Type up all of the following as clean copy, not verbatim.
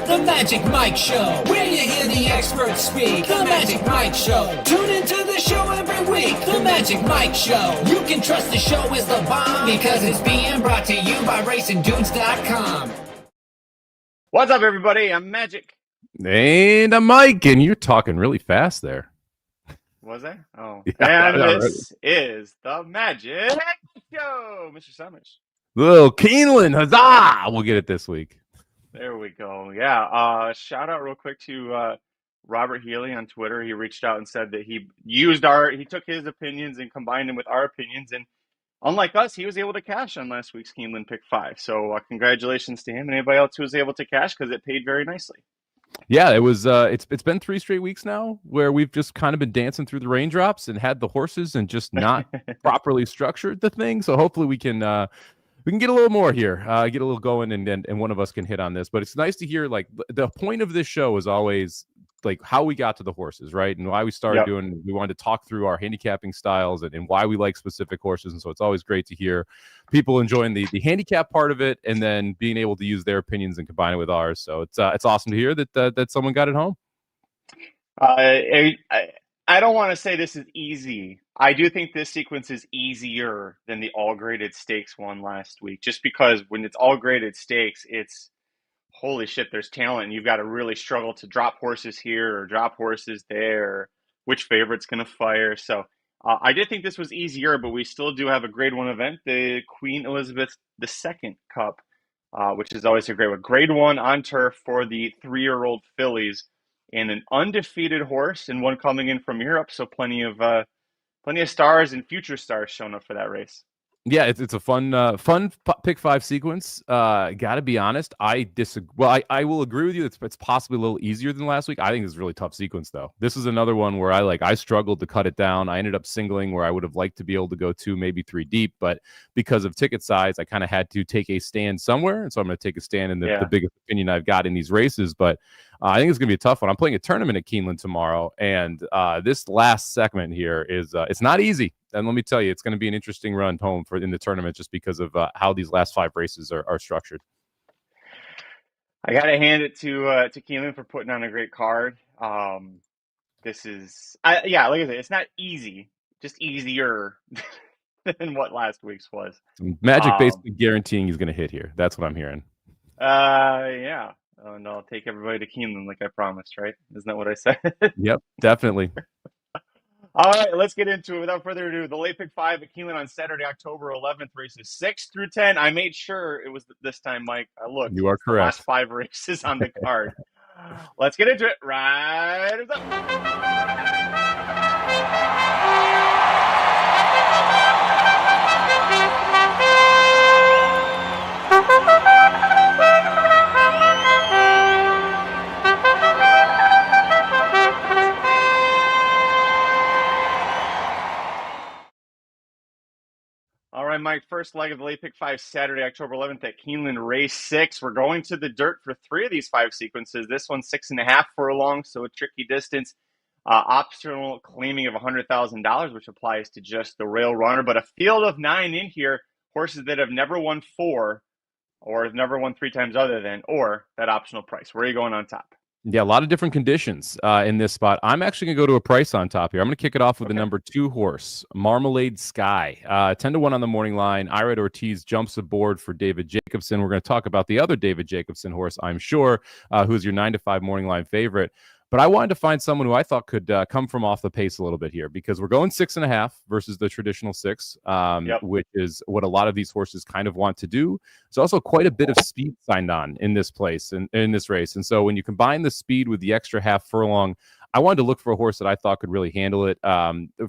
The Magic Mike Show, where you hear the experts speak. The Magic Mike Show. Tune into the show every week. The Magic Mike Show. You can trust the show is the bomb because it's being brought to you by RacingDudes.com. What's up, everybody? I'm Magic. And I'm Mike, and you're talking really fast there. Was I? Oh. Yeah, and this is the Magic Show, Mr. Somich. Little Keeneland, huzzah! We'll get it this week. There we go. Yeah. Shout out real quick to Robert Healy on Twitter. He reached out and said that he took his opinions and combined them with our opinions. And unlike us, he was able to cash on last week's Keeneland Pick 5. So congratulations to him and anybody else who was able to cash because it paid very nicely. Yeah, it was. It's been 3 straight weeks now where we've just kind of been dancing through the raindrops and had the horses and just not properly structured the thing. So hopefully we can get a little more here, get a little going, and one of us can hit on this. But it's nice to hear. Like the point of this show is always like how we got to the horses, right? And why we started doing. We wanted to talk through our handicapping styles and why we like specific horses. And so it's always great to hear people enjoying the handicap part of it, and then being able to use their opinions and combine it with ours. So it's awesome to hear that someone got it home. I don't want to say this is easy. I do think this sequence is easier than the all graded stakes one last week, just because when it's all graded stakes, it's holy shit, there's talent. And you've got to really struggle to drop horses here or drop horses there, which favorite's going to fire. So I did think this was easier, but we still do have a grade 1 event, the Queen Elizabeth II Cup, which is always a great one. Grade 1 on turf for the 3-year-old fillies and an undefeated horse and one coming in from Europe. So plenty of stars and future stars showing up for that race. Yeah, it's a fun pick 5 sequence. Gotta be honest, I disagree. Well, I will agree with you. It's possibly a little easier than last week. I think it's a really tough sequence, though. This is another one where I struggled to cut it down. I ended up singling where I would have liked to be able to go 2, maybe 3 deep, but because of ticket size, I kind of had to take a stand somewhere, and so I'm going to take a stand in the biggest opinion I've got in these races. But I think it's going to be a tough one. I'm playing a tournament at Keeneland tomorrow, and this last segment here is it's not easy. And let me tell you, it's going to be an interesting run home in the tournament just because of how these last 5 races are structured. I got to hand it to Keeneland for putting on a great card. This is, like I said, it's not easy, just easier than what last week's was. Magic basically guaranteeing he's going to hit here. That's what I'm hearing. Yeah. Oh, no, I'll take everybody to Keeneland like I promised, right? Isn't that what I said? Yep, definitely. All right, let's get into it. Without further ado, the late pick 5 at Keeneland on Saturday, October 11th, races 6 through 10. I made sure it was this time, Mike. I looked. You are correct. Last 5 races on the card. Let's get into it. Riders up. All right, Mike, first leg of the late pick 5, Saturday, October 11th at Keeneland, race 6. We're going to the dirt for 3 of these 5 sequences. This one's 6.5 furlong, so a tricky distance. Optional claiming of $100,000, which applies to just the rail runner, but a field of 9 in here, horses that have never won 4 or have never won 3 times other than, or that optional price. Where are you going on top? Yeah, a lot of different conditions in this spot. I'm actually going to go to a price on top here. I'm going to kick it off with the number 2 horse, Marmalade Sky. 10-1 on the morning line. Irad Ortiz jumps aboard for David Jacobson. We're going to talk about the other David Jacobson horse, I'm sure, who's your 9-5 morning line favorite. But I wanted to find someone who I thought could come from off the pace a little bit here because we're going 6.5 versus the traditional 6, which is what a lot of these horses kind of want to do. There's also quite a bit of speed signed on in this place and in this race. And so when you combine the speed with the extra half furlong, I wanted to look for a horse that I thought could really handle it.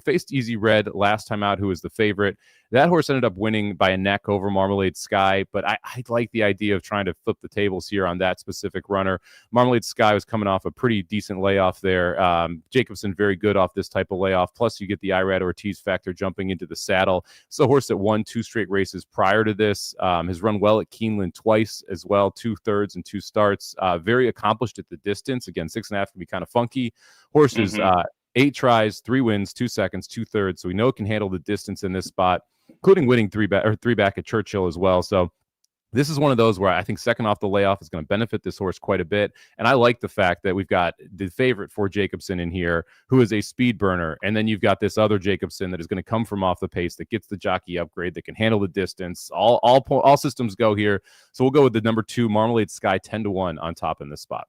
Faced Easy Red last time out, who was the favorite. That horse ended up winning by a neck over Marmalade Sky, but I like the idea of trying to flip the tables here on that specific runner. Marmalade Sky was coming off a pretty decent layoff there. Jacobson very good off this type of layoff. Plus, you get the Irad Ortiz factor jumping into the saddle. It's a horse that won 2 straight races prior to this. Has run well at Keeneland twice as well, 2 thirds and 2 starts. Very accomplished at the distance. Again, 6.5 can be kind of funky. Horses, 8 tries, 3 wins, 2 seconds, 2 thirds. So we know it can handle the distance in this spot, including winning 3 back at Churchill as well. So This is one of those where I think second off the layoff is going to benefit this horse quite a bit. And I like the fact that we've got the favorite for Jacobson in here, who is a speed burner. And then you've got this other Jacobson that is going to come from off the pace, that gets the jockey upgrade, that can handle the distance. All systems go here. So we'll go with the number 2, Marmalade Sky, 10-1 on top in this spot.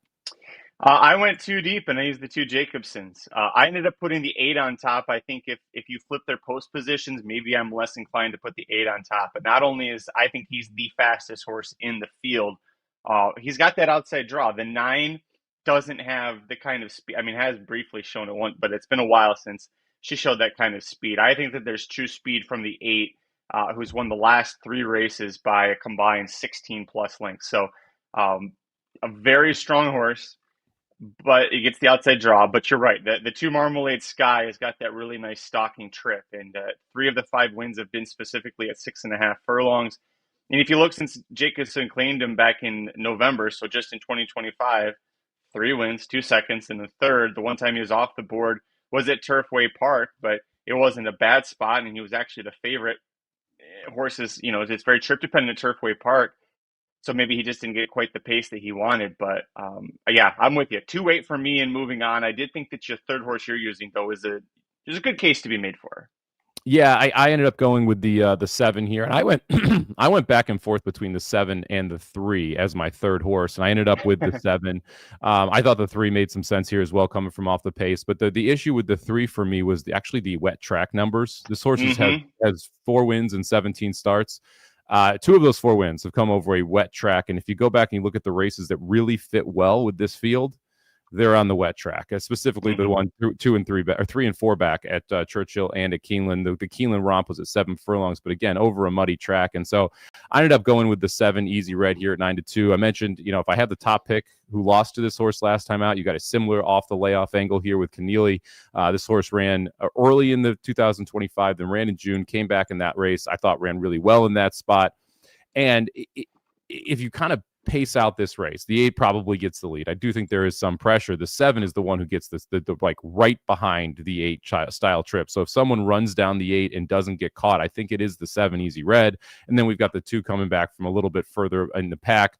I went too deep and I used the 2 Jacobsons. I ended up putting the 8 on top. I think if you flip their post positions, maybe I'm less inclined to put the 8 on top. But not only I think he's the fastest horse in the field, he's got that outside draw. The 9 doesn't have the kind of speed. I mean, has briefly shown it once, but it's been a while since she showed that kind of speed. I think that there's true speed from the 8, who's won the last 3 races by a combined 16 plus lengths. So a very strong horse, but it gets the outside draw. But you're right. The 2 Marmalade Sky has got that really nice stalking trip. And 3 of the 5 wins have been specifically at 6.5 furlongs. And if you look since Jacobson claimed him back in November, so just in 2025, 3 wins, 2 seconds, and the third, the one time he was off the board, was at Turfway Park, but it wasn't a bad spot. And he was actually the favorite. Horses, it's very trip dependent at Turfway Park. So maybe he just didn't get quite the pace that he wanted. But yeah, I'm with you. 2-8 for me and moving on. I did think that your third horse you're using, though, there's a good case to be made for. Yeah, I ended up going with the 7 here, and I went I went back and forth between the 7 and the 3 as my third horse, and I ended up with the 7. I thought the 3 made some sense here as well, coming from off the pace. But the issue with the 3 for me was actually the wet track numbers. This horse has 4 wins and 17 starts. 2 of those 4 wins have come over a wet track, and if you go back and you look at the races that really fit well with this field, they're on the wet track, specifically the one 2 and 3 back, or 3 and 4 back at Churchill and at Keeneland. The Keeneland romp was at 7 furlongs, but again, over a muddy track. And so I ended up going with the 7 Easy Red here at 9-2. I mentioned, if I had the top pick who lost to this horse last time out, you got a similar off the layoff angle here with Keneally. This horse ran early in the 2025, then ran in June, came back in that race. I thought ran really well in that spot. And if you kind of pace out this race, the 8 probably gets the lead. I do think there is some pressure. The 7 is the one who gets the like right behind the 8 style trip. So if someone runs down the 8 and doesn't get caught, I think it is the 7 Easy Red. And then we've got the 2 coming back from a little bit further in the pack.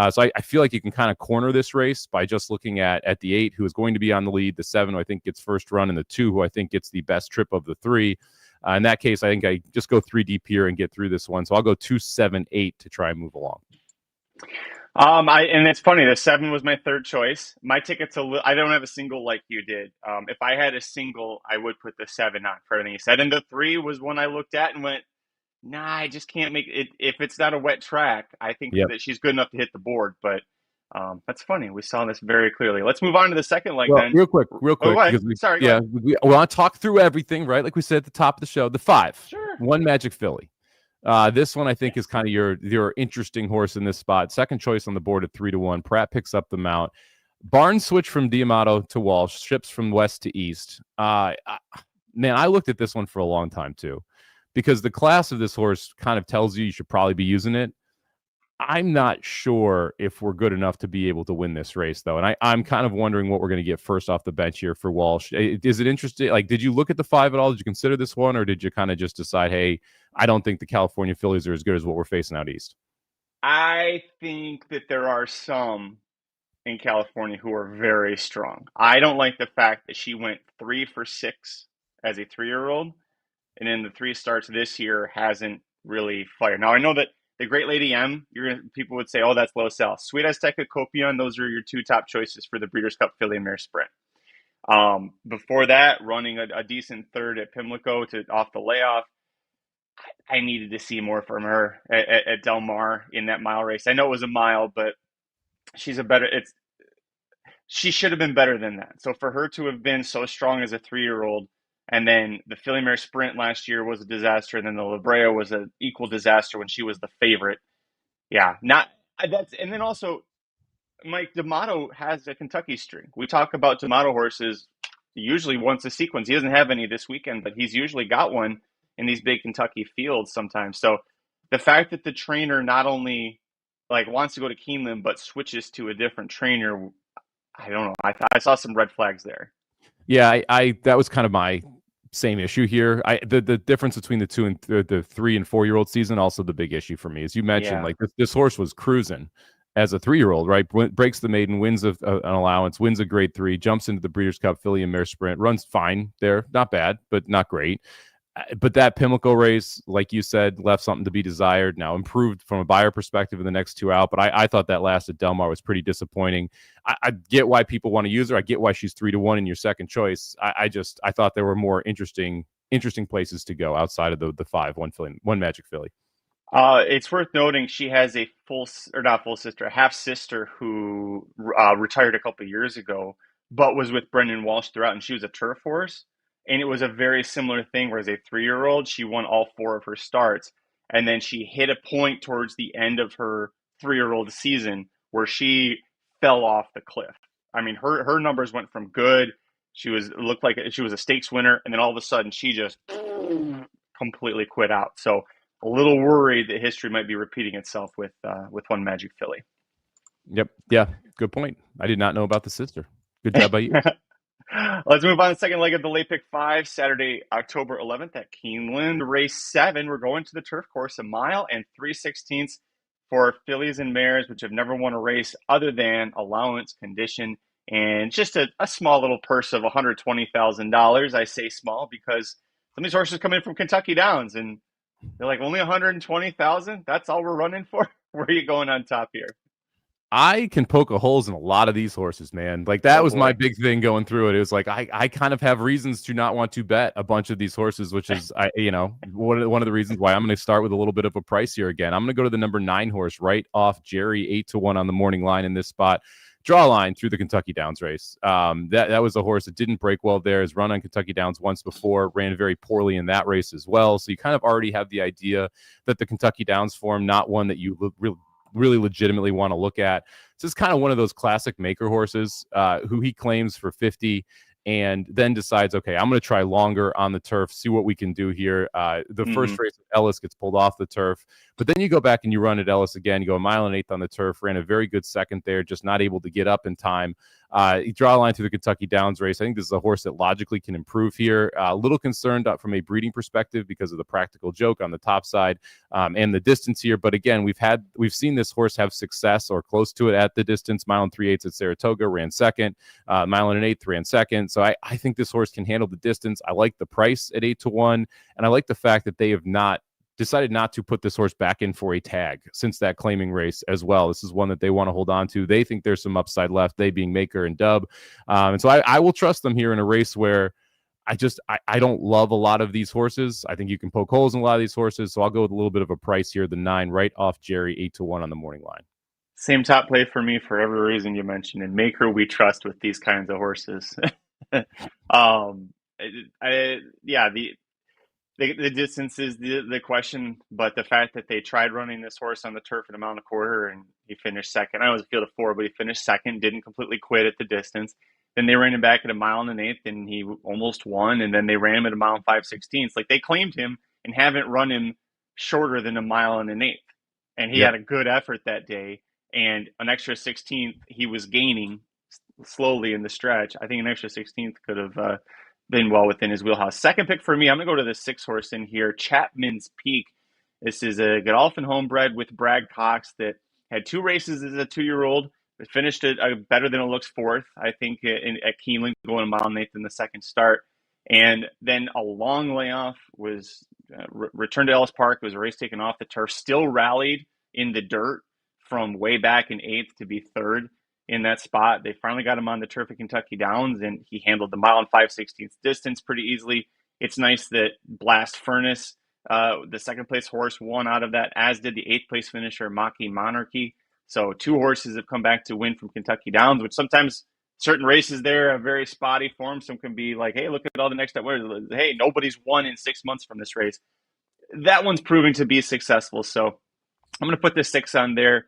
So I feel like you can kind of corner this race by just looking at the 8, who is going to be on the lead, the 7, who I think gets first run, and the 2, who I think gets the best trip of the 3. In that case, I think I just go 3 deep here and get through this one. So I'll go 2, 7, 8 to try and move along. And it's funny, the 7 was my third choice. My ticket's I don't have a single like you did. If I had a single, I would put the 7 on for everything you said. And the 3 was one I looked at and went, nah, I just can't make it. If it's not a wet track, I think that she's good enough to hit the board. But that's funny. We saw this very clearly. Let's move on to the second leg then. Real quick. Sorry. We want to talk through everything, right? Like we said at the top of the show, the 5. Sure. 1 Magic Filly. This one I think is kind of your interesting horse in this spot. Second choice on the board at 3-1. Pratt picks up the mount. Barnes switch from D'Amato to Walsh, ships from west to east. Man, I looked at this one for a long time too, because the class of this horse kind of tells you should probably be using it. I'm not sure if we're good enough to be able to win this race, though. And I'm kind of wondering what we're going to get first off the bench here for Walsh. Is it interesting? Like, did you look at the 5 at all? Did you consider this one? Or did you kind of just decide, hey, I don't think the California fillies are as good as what we're facing out east? I think that there are some in California who are very strong. I don't like the fact that she went 3 for 6 as a 3-year-old. And in the 3 starts this year hasn't really fired. Now, I know that the Great Lady M, people would say, oh, that's low sell. Sweet Azteca, Copion, those are your 2 top choices for the Breeders' Cup Filly and Mare Sprint. Before that, running a decent third at Pimlico off the layoff. I needed to see more from her at Del Mar in that mile race. I know it was a mile, but she should have been better than that. So for her to have been so strong as a 3-year-old, and then the Filly Mare Sprint last year was a disaster, and then the La Brea was an equal disaster when she was the favorite. Yeah, and then also, Mike, D'Amato has a Kentucky string. We talk about D'Amato horses usually once a sequence. He doesn't have any this weekend, but he's usually got one in these big Kentucky fields sometimes. So the fact that the trainer not only wants to go to Keeneland, but switches to a different trainer, I don't know. I saw some red flags there. Yeah, I that was kind of my same issue here. The difference between the 2 and the 3 and 4-year-old season, also the big issue for me, as you mentioned. Yeah. Like this horse was cruising as a 3-year-old, right? Breaks the maiden, wins an allowance, wins a grade 3, jumps into the Breeders' Cup Filly and Mare Sprint, runs fine there, not bad, but not great. But that Pimlico race, like you said, left something to be desired. Now improved from a buyer perspective in the next 2 out, but I thought that last at Del Mar was pretty disappointing. I get why people want to use her. I get why she's 3-1 in your second choice. I thought there were more interesting places to go outside of the 5, one Magic Filly. It's worth noting she has a half sister who retired a couple of years ago, but was with Brendan Walsh throughout, and she was a turf horse. And it was a very similar thing where, as a 3-year-old, she won all 4 of her starts. And then she hit a point towards the end of her 3-year-old season where she fell off the cliff. I mean, her numbers went from good. Looked like she was a stakes winner, and then all of a sudden she just completely quit out. So a little worried that history might be repeating itself with one Magic Filly. Yep. Yeah. Good point. I did not know about the sister. Good job by you. Let's move on to the second leg of the late pick 5, Saturday, October 11th at Keeneland. Race 7, we're going to the turf course, 1 mile and 3/16 for fillies and mares, which have never won a race other than allowance, condition, and just a small little purse of $120,000. I say small because some of these horses come in from Kentucky Downs, and they're like, only 120,000? That's all we're running for? Where are you going on top here? I can poke a holes in a lot of these horses, man. Like that was my big thing going through it. It was like I kind of have reasons to not want to bet a bunch of these horses, which is one of the reasons why I'm going to start with a little bit of a price here again. I'm going to go to the number 9 horse, right off Jerry, 8-1 on the morning line in this spot. Draw a line through the Kentucky Downs race. That was a horse that didn't break well there. Has run on Kentucky Downs once before, ran very poorly in that race as well. So you kind of already have the idea that the Kentucky Downs form, not one that you really legitimately want to look at. This is kind of one of those classic maker horses who he claims for 50 and then decides, okay, I'm going to try longer on the turf, see what we can do here. The first race with Ellis gets pulled off the turf, but then you go back and you run at Ellis again. You go 1 mile and 1/8 on the turf, ran a very good second there, just not able to get up in time. You draw a line through the Kentucky Downs race. I think this is a horse that logically can improve here. A little concerned from a breeding perspective because of the practical joke on the top side and the distance here. But again, we've seen this horse have success or close to it at the distance. 1 mile and 3/8 at Saratoga, ran second. 1 mile and 1/8 ran second. So I think this horse can handle the distance. I like the price at 8-1, and I like the fact that they have decided not to put this horse back in for a tag since that claiming race as well. This is one that they want to hold on to. They think there's some upside left, they being Maker and Dub. And so I will trust them here in a race where I don't love a lot of these horses. I think you can poke holes in a lot of these horses. So I'll go with a little bit of a price here, the 9 right off Jerry, 8-1 on the morning line. Same top play for me for every reason you mentioned. And Maker, we trust with these kinds of horses. The distance is the question, but the fact that they tried running this horse on the turf at 1.25 miles and he finished second. I was a field of 4, but he finished second, didn't completely quit at the distance. Then they ran him back at 1 mile and 1/8 and he almost won. And then they ran him at 1 mile and 5/16. Like they claimed him and haven't run him shorter than 1 mile and 1/8. And he had a good effort that day. And an extra 16th, he was gaining slowly in the stretch. I think an extra 16th could have been well within his wheelhouse. Second pick for me, I'm going to go to the 6 horse in here, Chapman's Peak. This is a Godolphin homebred with Brad Cox that had 2 races as a 2-year-old, but finished it better than it looks 4th, I think, at Keeneland, going 1 mile and 1/8 in the second start. And then a long layoff, was returned to Ellis Park. It was a race taken off the turf, still rallied in the dirt from way back in 8th to be 3rd in that spot. They finally got him on the turf at Kentucky Downs, and he handled the 1 mile and 5/16 distance pretty easily. It's nice that Blast Furnace, the second place horse, won out of that, as did the 8th place finisher, Maki Monarchy. So 2 horses have come back to win from Kentucky Downs, which sometimes certain races there are very spotty form. Some can be like, hey, look at all the next step. Hey, nobody's won in 6 months from this race. That one's proving to be successful. So I'm going to put the 6 on there.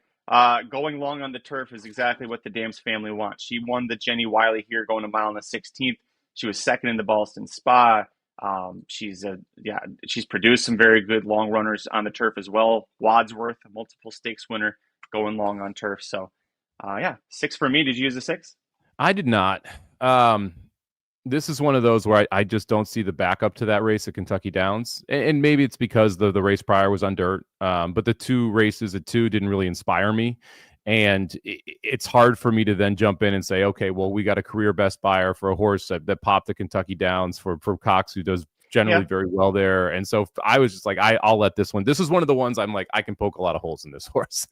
Going long on the turf is exactly what the Dams family wants. She won the Jenny Wiley here, going 1 mile and 1/16. She was second in the Ballston Spa. She's produced some very good long runners on the turf as well. Wadsworth, a multiple stakes winner, going long on turf. So 6 for me. Did you use a 6? I did not. This is one of those where I just don't see the backup to that race at Kentucky Downs. And maybe it's because the race prior was on dirt. But the two races at 2 didn't really inspire me. And it's hard for me to then jump in and say, okay, well, we got a career best buyer for a horse that popped the Kentucky Downs for Cox, who does generally Yeah. very well there. And so I was just like, I'll let this one. This is one of the ones I'm like, I can poke a lot of holes in this horse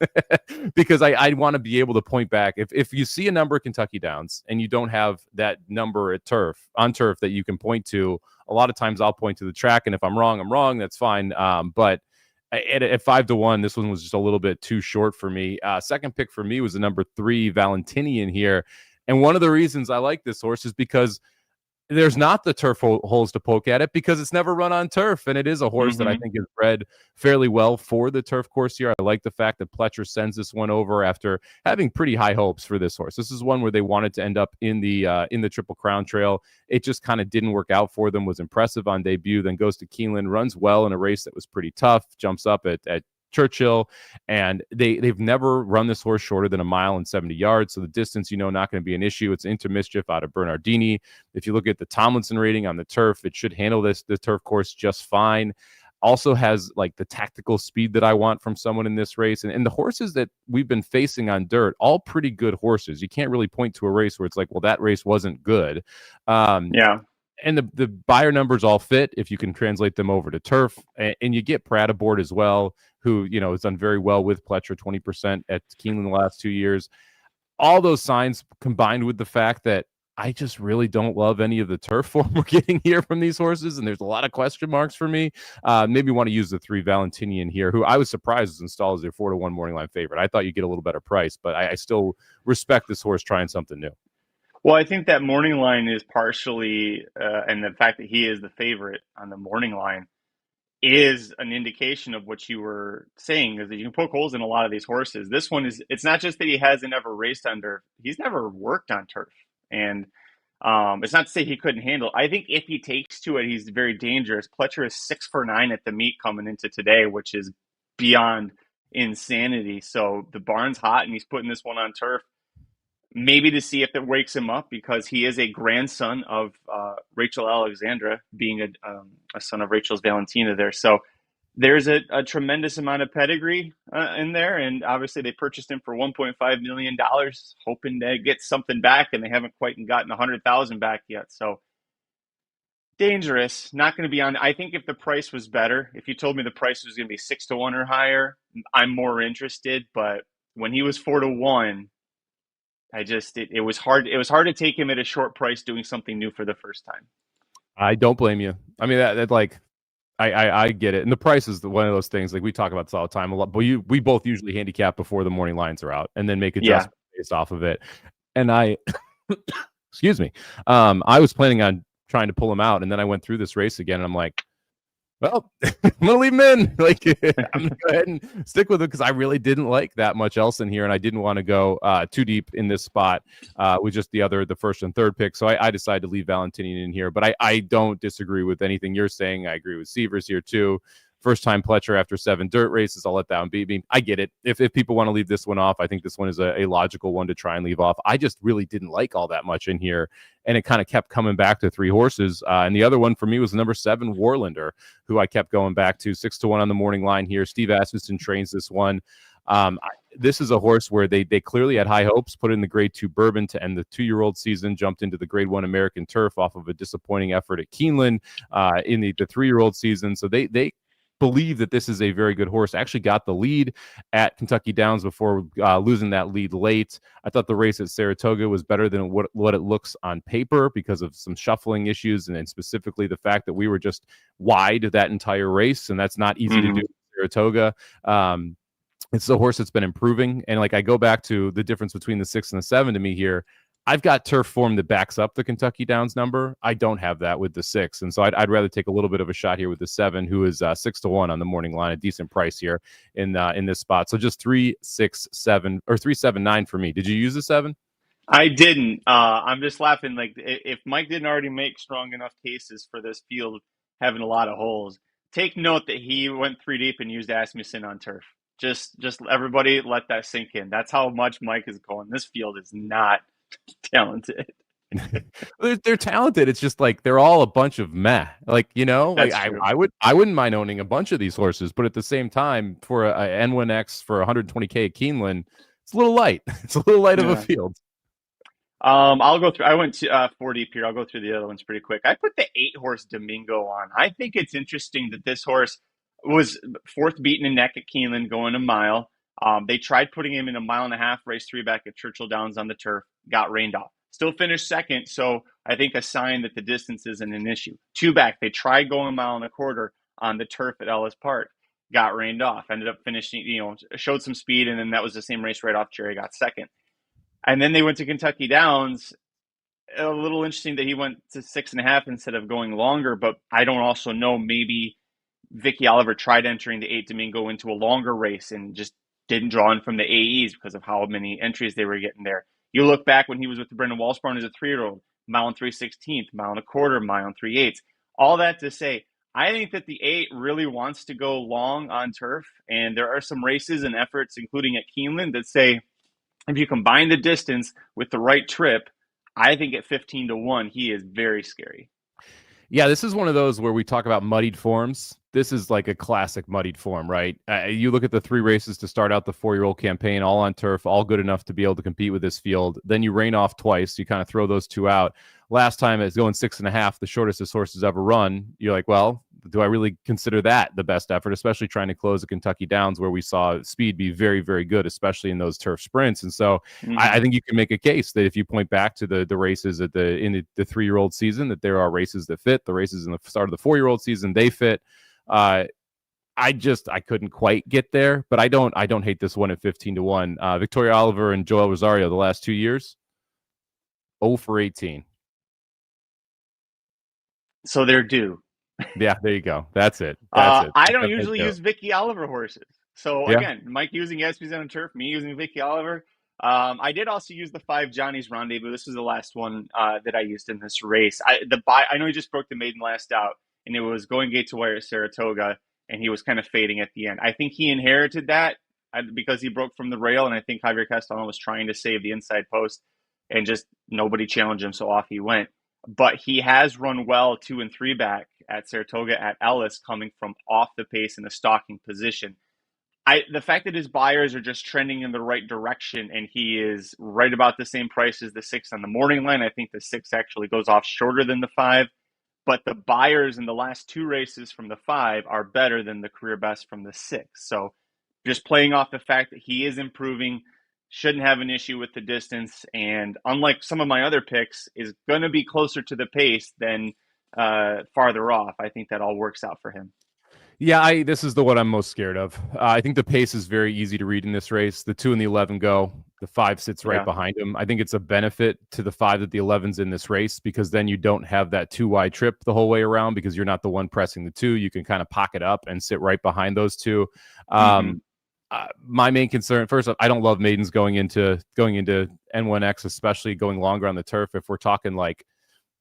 because I want to be able to point back. If you see a number at Kentucky Downs and you don't have that number at on turf that you can point to, a lot of times I'll point to the track. And if I'm wrong. That's fine. But at 5-1, this one was just a little bit too short for me. Second pick for me was the number 3 Valentinian here. And one of the reasons I like this horse is because there's not the turf holes to poke at it because it's never run on turf. And it is a horse that I think is bred fairly well for the turf course here. I like the fact that Pletcher sends this one over after having pretty high hopes for this horse. This is one where they wanted to end up in the Triple Crown Trail. It just kind of didn't work out for them, was impressive on debut, then goes to Keeneland, runs well in a race that was pretty tough, jumps up at Churchill, and they've never run this horse shorter than 1 mile and 70 yards. So the distance, not going to be an issue. It's Into Mischief out of Bernardini. If you look at the Tomlinson rating on the turf, it should handle the turf course just fine. Also has like the tactical speed that I want from someone in this race. And the horses that we've been facing on dirt, all pretty good horses. You can't really point to a race where it's like, well, that race wasn't good. Yeah. And the buyer numbers all fit if you can translate them over to turf. And you get Pratt aboard as well, who, has done very well with Pletcher, 20% at Keeneland the last 2 years. All those signs combined with the fact that I just really don't love any of the turf form we're getting here from these horses, and there's a lot of question marks for me. Maybe want to use the 3 Valentinian here, who I was surprised was installed as a 4-1 morning line favorite. I thought you'd get a little better price, but I still respect this horse trying something new. Well, I think that morning line is partially, and the fact that he is the favorite on the morning line is an indication of what you were saying, is that you can poke holes in a lot of these horses. This one it's not just that he hasn't ever raced on turf, he's never worked on turf. And it's not to say he couldn't handle. I think if he takes to it, he's very dangerous. Pletcher is 6 for 9 at the meet coming into today, which is beyond insanity. So the barn's hot and he's putting this one on turf. Maybe to see if it wakes him up, because he is a grandson of Rachel Alexandra, being a son of Rachel's Valentina there. So there's a tremendous amount of pedigree in there. And obviously they purchased him for $1.5 million, hoping to get something back, and they haven't quite gotten 100,000 back yet. So dangerous, not going to be on. I think if the price was better, if you told me the price was going to be 6-1 or higher, I'm more interested. But when he was 4-1, it was hard. It was hard to take him at a short price doing something new for the first time. I don't blame you. I mean, that like, I get it. And the price is one of those things, like we talk about this all the time a lot, but we both usually handicap before the morning lines are out and then make adjustments based off of it. And excuse me. I was planning on trying to pull him out. And then I went through this race again and I'm like, well, I'm going to leave him in. Like, I'm going to go ahead and stick with it because I really didn't like that much else in here, and I didn't want to go too deep in this spot with just the first and third pick. So I decided to leave Valentinian in here, but I don't disagree with anything you're saying. I agree with Sievers here too. First time Pletcher after 7 dirt races. I'll let that one be. I get it. If people want to leave this one off, I think this one is a logical one to try and leave off. I just really didn't like all that much in here, and it kind of kept coming back to 3 horses. And the other one for me was number 7 Warlander, who I kept going back to. 6-1 on the morning line here. Steve Asmussen trains this one. This is a horse where they clearly had high hopes, put in the grade 2 Bourbon to end the 2-year-old season, jumped into the grade 1 American Turf off of a disappointing effort at Keeneland in the 3-year-old season. So they believe that this is a very good horse. Actually got the lead at Kentucky Downs before losing that lead late. I thought the race at Saratoga was better than what it looks on paper because of some shuffling issues, and specifically the fact that we were just wide that entire race, and that's not easy to do at Saratoga. It's the horse that's been improving, and like I go back to the difference between the 6 and the 7 to me here. I've got turf form that backs up the Kentucky Downs number. I don't have that with the 6. And so I'd rather take a little bit of a shot here with the 7, who is 6-1 on the morning line, a decent price here in this spot. So just 3, 6, 7, or 3, 7, 9 for me. Did you use the 7? I didn't. I'm just laughing. Like, if Mike didn't already make strong enough cases for this field having a lot of holes, take note that he went 3 deep and used Asmussen on turf. Just everybody let that sink in. That's how much Mike is going. This field is not talented. They're talented. It's just like they're all a bunch of meh. Like, like That's true. I wouldn't mind owning a bunch of these horses, but at the same time, for a N1X for 120K at Keeneland, it's a little light. It's a little light of a Yeah. field. I'll go through. I went to 4 deep here. I'll go through the other ones pretty quick. I put the 8 horse Domingo on. I think it's interesting that this horse was fourth beaten in neck at Keeneland going a mile. They tried putting him in a 1.5 mile race 3 back at Churchill Downs on the turf, got rained off. Still finished second, so I think a sign that the distance isn't an issue. 2 back, they tried going 1.25 miles on the turf at Ellis Park, got rained off. Ended up finishing, showed some speed, and then that was the same race right off. Jerry got second. And then they went to Kentucky Downs. A little interesting that he went to 6.5 instead of going longer, but I don't also know. Maybe Vicky Oliver tried entering the 8 Domingo into a longer race and just didn't draw in from the AEs because of how many entries they were getting there. You look back when he was with the Brendan Walsh barn as a 3-year-old, 1.316, 1.25 miles, 1.375. All that to say, I think that the 8 really wants to go long on turf, and there are some races and efforts, including at Keeneland, that say if you combine the distance with the right trip, I think at 15-1, he is very scary. Yeah, this is one of those where we talk about muddied forms. This is like a classic muddied form, right? You look at the 3 races to start out the 4-year-old campaign, all on turf, all good enough to be able to compete with this field. Then you rain off twice. You kind of throw those 2 out. Last time it's going 6.5, the shortest this horse has ever run. You're like, well, do I really consider that the best effort, especially trying to close the Kentucky Downs where we saw speed be very, very good, especially in those turf sprints. And so I think you can make a case that if you point back to the races in the 3-year-old season, that there are races that fit. The races in the start of the 4-year-old season, they fit. I couldn't quite get there, but I don't hate this one at 15-1. Victoria Oliver and Joel Rosario the last 2 years, 0 for 18. So they're due. Yeah, there you go. That's it. That's it. I don't usually use Vicky Oliver horses. So again, Mike using ESPYs on turf, me using Vicky Oliver. I did also use the 5 Johnny's Rendezvous. This was the last one that I used in this race. I know he just broke the maiden last out, and it was going gate to wire at Saratoga, and he was kind of fading at the end. I think he inherited that because he broke from the rail, and I think Javier Castellano was trying to save the inside post, and just nobody challenged him, so off he went. But he has run well 2 and 3 back at Saratoga at Ellis, coming from off the pace in a stalking position. The fact that his buyers are just trending in the right direction, and he is right about the same price as the 6 on the morning line. I think the 6 actually goes off shorter than the 5, but the buyers in the last 2 races from the 5 are better than the career best from the 6. So just playing off the fact that he is improving, shouldn't have an issue with the distance, and unlike some of my other picks, is going to be closer to the pace than farther off. I think that all works out for him. Yeah, this is the one I'm most scared of. I think the pace is very easy to read in this race. The 2 and the 11 go. The 5 sits right behind him. I think it's a benefit to the 5 that the 11's in this race, because then you don't have that 2 wide trip the whole way around, because you're not the one pressing the 2. You can kind of pocket up and sit right behind those 2. My main concern, first off, I don't love maidens going into N1X, especially going longer on the turf. If we're talking like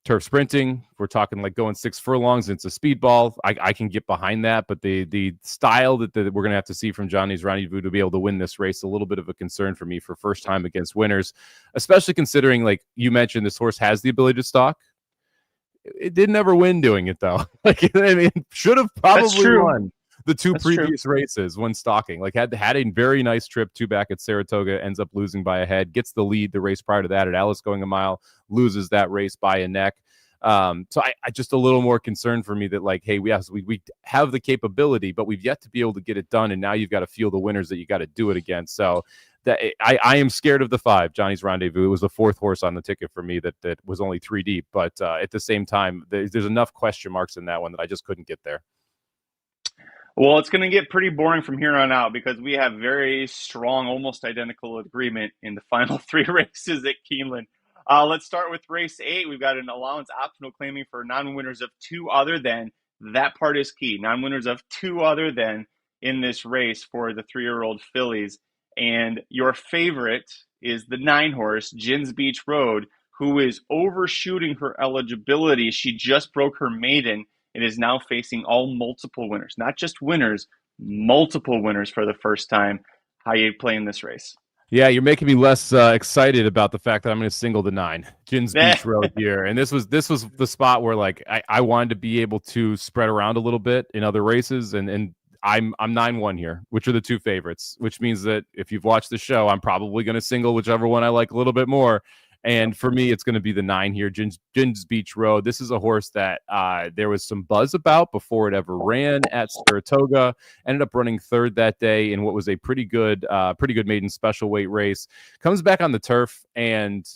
turf sprinting, if we're talking like going 6 furlongs, it's a speedball, I can get behind that. But the style that we're going to have to see from Johnny's Rendezvous to be able to win this race, a little bit of a concern for me for first time against winners, especially considering, like you mentioned, this horse has the ability to stalk. It didn't ever win doing it, though. Like, I mean, should have probably won the 2 previous races when stalking. Like, had a very nice trip 2 back at Saratoga, ends up losing by a head, gets the lead the race prior to that at Alice going a mile, loses that race by a neck. So I just a little more concerned for me that, like, hey, we have the capability, but we've yet to be able to get it done, and now you've got to feel the winners that you got to do it against. So that I am scared of the 5, Johnny's Rendezvous. It was the 4th horse on the ticket for me that was only 3 deep, but at the same time, there's enough question marks in that one that I just couldn't get there. Well, it's going to get pretty boring from here on out, because we have very strong, almost identical agreement in the final 3 races at Keeneland. Let's start with race 8. We've got an allowance optional claiming for non-winners of 2 other than. That part is key. Non-winners of 2 other than in this race for the 3-year-old fillies. And your favorite is the 9 horse, Gins Beach Road, who is overshooting her eligibility. She just broke her maiden. It is now facing all multiple winners, not just winners, multiple winners for the first time. How are you playing this race? Yeah, you're making me less excited about the fact that I'm going to single the 9, Gins Beach Road here. And this was the spot where like I wanted to be able to spread around a little bit in other races, and I'm 9-1 here, which are the 2 favorites, which means that if you've watched the show, I'm probably going to single whichever one I like a little bit more. And for me, it's going to be the 9 here, Gins Beach Road. This is a horse that there was some buzz about before it ever ran at Saratoga. Ended up running 3rd that day in what was a pretty good maiden special weight race. Comes back on the turf and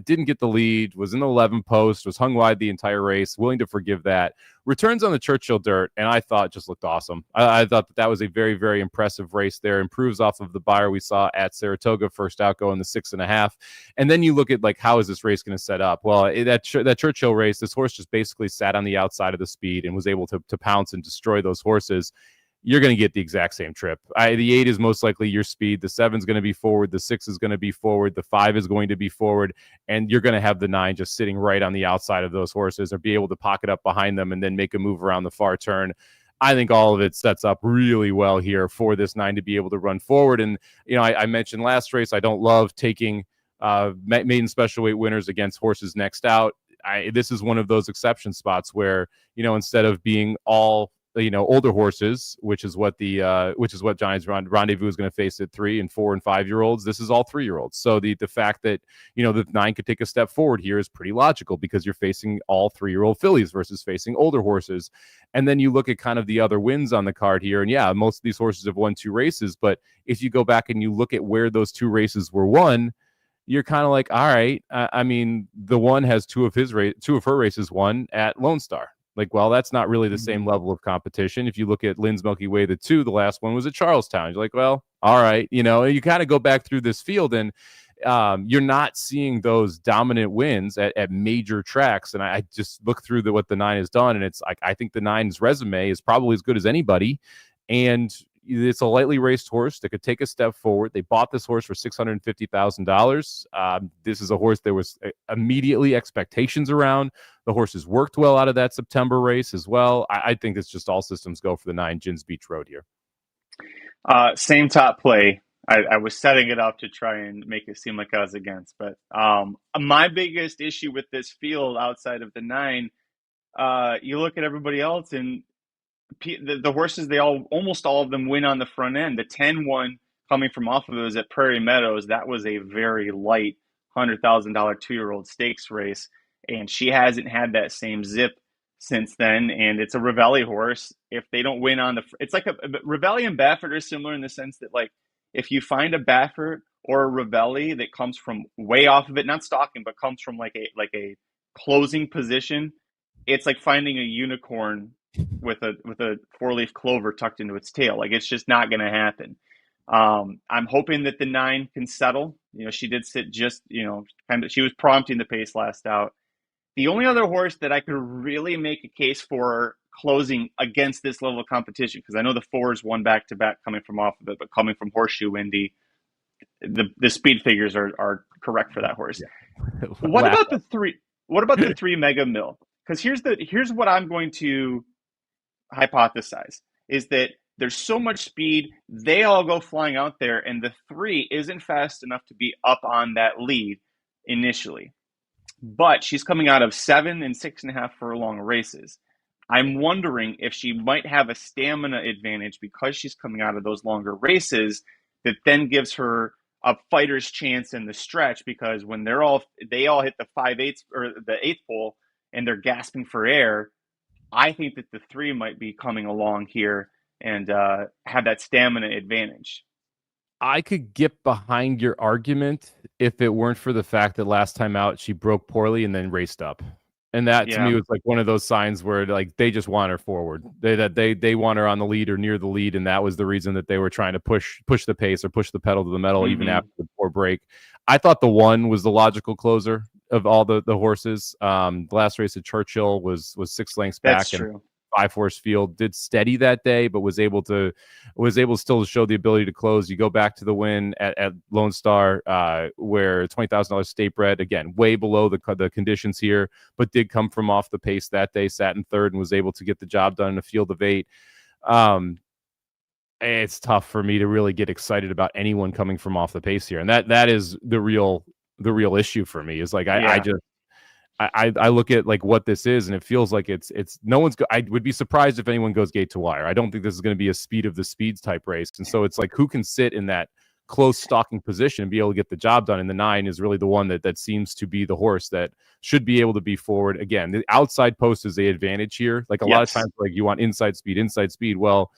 didn't get the lead. Was in the 11 post. Was hung wide the entire race. Willing to forgive that. Returns on the Churchill dirt, and I thought just looked awesome. I thought that was a very, very impressive race there. Improves off of the buyer we saw at Saratoga, first out going the 6.5. And then you look at like, how is this race going to set up? Well, that Churchill race, this horse just basically sat on the outside of the speed and was able to pounce and destroy those horses. You're going to get the exact same trip. The 8 is most likely your speed. The 7 is going to be forward. The 6 is going to be forward. The 5 is going to be forward. And you're going to have the 9 just sitting right on the outside of those horses or be able to pocket up behind them and then make a move around the far turn. I think all of it sets up really well here for this 9 to be able to run forward. And, I mentioned last race, I don't love taking maiden special weight winners against horses next out. This is one of those exception spots where, instead of being all older horses, which is what Johnny's Rendezvous is going to face at 3 and 4 and 5-year-olds. This is all 3-year-olds. So the fact that the 9 could take a step forward here is pretty logical because you're facing all 3-year-old fillies versus facing older horses. And then you look at kind of the other wins on the card here, and yeah, most of these horses have won 2 races. But if you go back and you look at where those 2 races were won, you're kind of like, all right. I mean, the one has 2 of her races won at Lone Star. Like, well, that's not really the same level of competition. If you look at Lynn's Milky Way, the 2, the last one was at Charlestown. You're like, well, all right. You kind of go back through this field and you're not seeing those dominant wins at major tracks. And I just look through what the 9 has done. And it's like, I think the 9's resume is probably as good as anybody. And it's a lightly raced horse that could take a step forward. They bought this horse for $650,000. This is a horse there was immediately expectations around. The horse has worked well out of that September race as well. I think it's just all systems go for the 9 Gins Beach Road here. Same top play. I was setting it up to try and make it seem like I was against. But my biggest issue with this field outside of the 9, you look at everybody else and the horses, almost all of them win on the front end. The 10-1 coming from off of those at Prairie Meadows, that was a very light $100,000 2-year-old stakes race. And she hasn't had that same zip since then. And it's a Ravelli horse. If they don't win it's like Ravelli and Baffert are similar in the sense that, like, if you find a Baffert or a Ravelli that comes from way off of it, not stalking, but comes from like a closing position, it's like finding a unicorn with a 4-leaf clover tucked into its tail. Like, it's just not going to happen. I'm hoping that the 9 can settle. She did sit just, she was prompting the pace last out. The only other horse that I could really make a case for closing against this level of competition, because I know the 4's won back-to-back coming from off of it, but coming from Horseshoe Indy, the speed figures are correct for that horse. Yeah. What about the 3? What about the 3 Mega Mill? Because here's what I'm going to hypothesize is that there's so much speed, they all go flying out there, and the 3 isn't fast enough to be up on that lead initially. But she's coming out of 7 and 6.5 furlong races. I'm wondering if she might have a stamina advantage because she's coming out of those longer races that then gives her a fighter's chance in the stretch, because when they all hit the 5/8 or the 8th pole and they're gasping for air, I think that the 3 might be coming along here and have that stamina advantage. I could get behind your argument if it weren't for the fact that last time out she broke poorly and then raced up. And that to me was like one of those signs where, like, they just want her forward. They want her on the lead or near the lead, and that was the reason that they were trying to push the pace or push the pedal to the metal even after the poor break. I thought the 1 was the logical closer of all the horses. The last race at Churchill was 6 lengths back. That's true. 5-horse field, did steady that day, but was able still to show the ability to close. You go back to the win at Lone Star, where $20,000 state bred, again, way below the conditions here, but did come from off the pace that day, sat in 3rd and was able to get the job done in a field of 8. it's tough for me to really get excited about anyone coming from off the pace here, and that is the real issue for me. Is like I Yeah. just I look at like what this is, and it feels like it's no one's. I would be surprised if anyone goes gate to wire. I don't think this is going to be a speed of the speeds type race, and so it's like who can sit in that close stalking position and be able to get the job done. And the 9 is really the one that seems to be the horse that should be able to be forward. Again, the outside post is the advantage here. Like a lot of times, like you want inside speed. Well,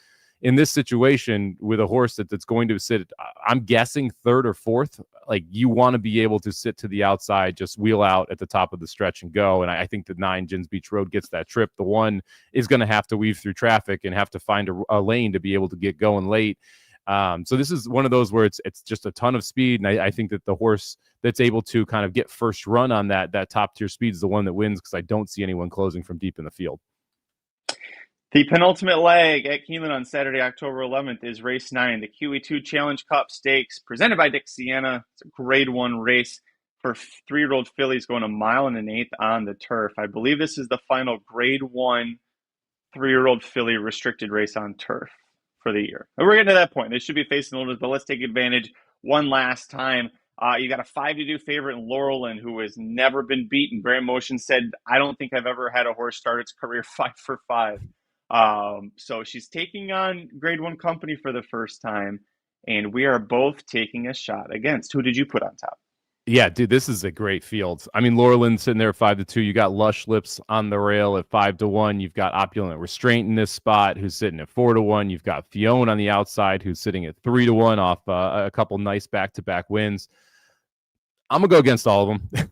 in this situation with a horse that's going to sit, I'm guessing third or fourth, like you want to be able to sit to the outside, just wheel out at the top of the stretch and go. And I think the 9 Gins Beach Road gets that trip. The 1 is going to have to weave through traffic and have to find a lane to be able to get going late. So this is one of those where it's just a ton of speed. And I think that the horse that's able to kind of get first run on that top tier speed is the one that wins, because I don't see anyone closing from deep in the field. The penultimate leg at Keeneland on Saturday, October 11th is race 9, the QE2 Challenge Cup Stakes, presented by Dick Sienna. It's a grade 1 race for 3-year-old fillies going 1.1 1/8 on the turf. I believe this is the final grade 1 3-year-old filly restricted race on turf for the year. And we're getting to that point. They should be facing the olders, but let's take advantage one last time. You got a 5-2 favorite in Laurelin, who has never been beaten. Brand Motion said, I don't think I've ever had a horse start its career 5 for 5. So she's taking on grade 1 company for the first time, and we are both taking a shot against. Who did you put on top? Yeah, dude, this is a great field. I mean, Laurelin sitting there at 5-2. You got Lush Lips on the rail at 5-1. You've got Opulent Restraint in this spot, who's sitting at 4-1. You've got Fiona on the outside, who's sitting at 3-1 off a couple nice back-to-back wins. I'm gonna go against all of them.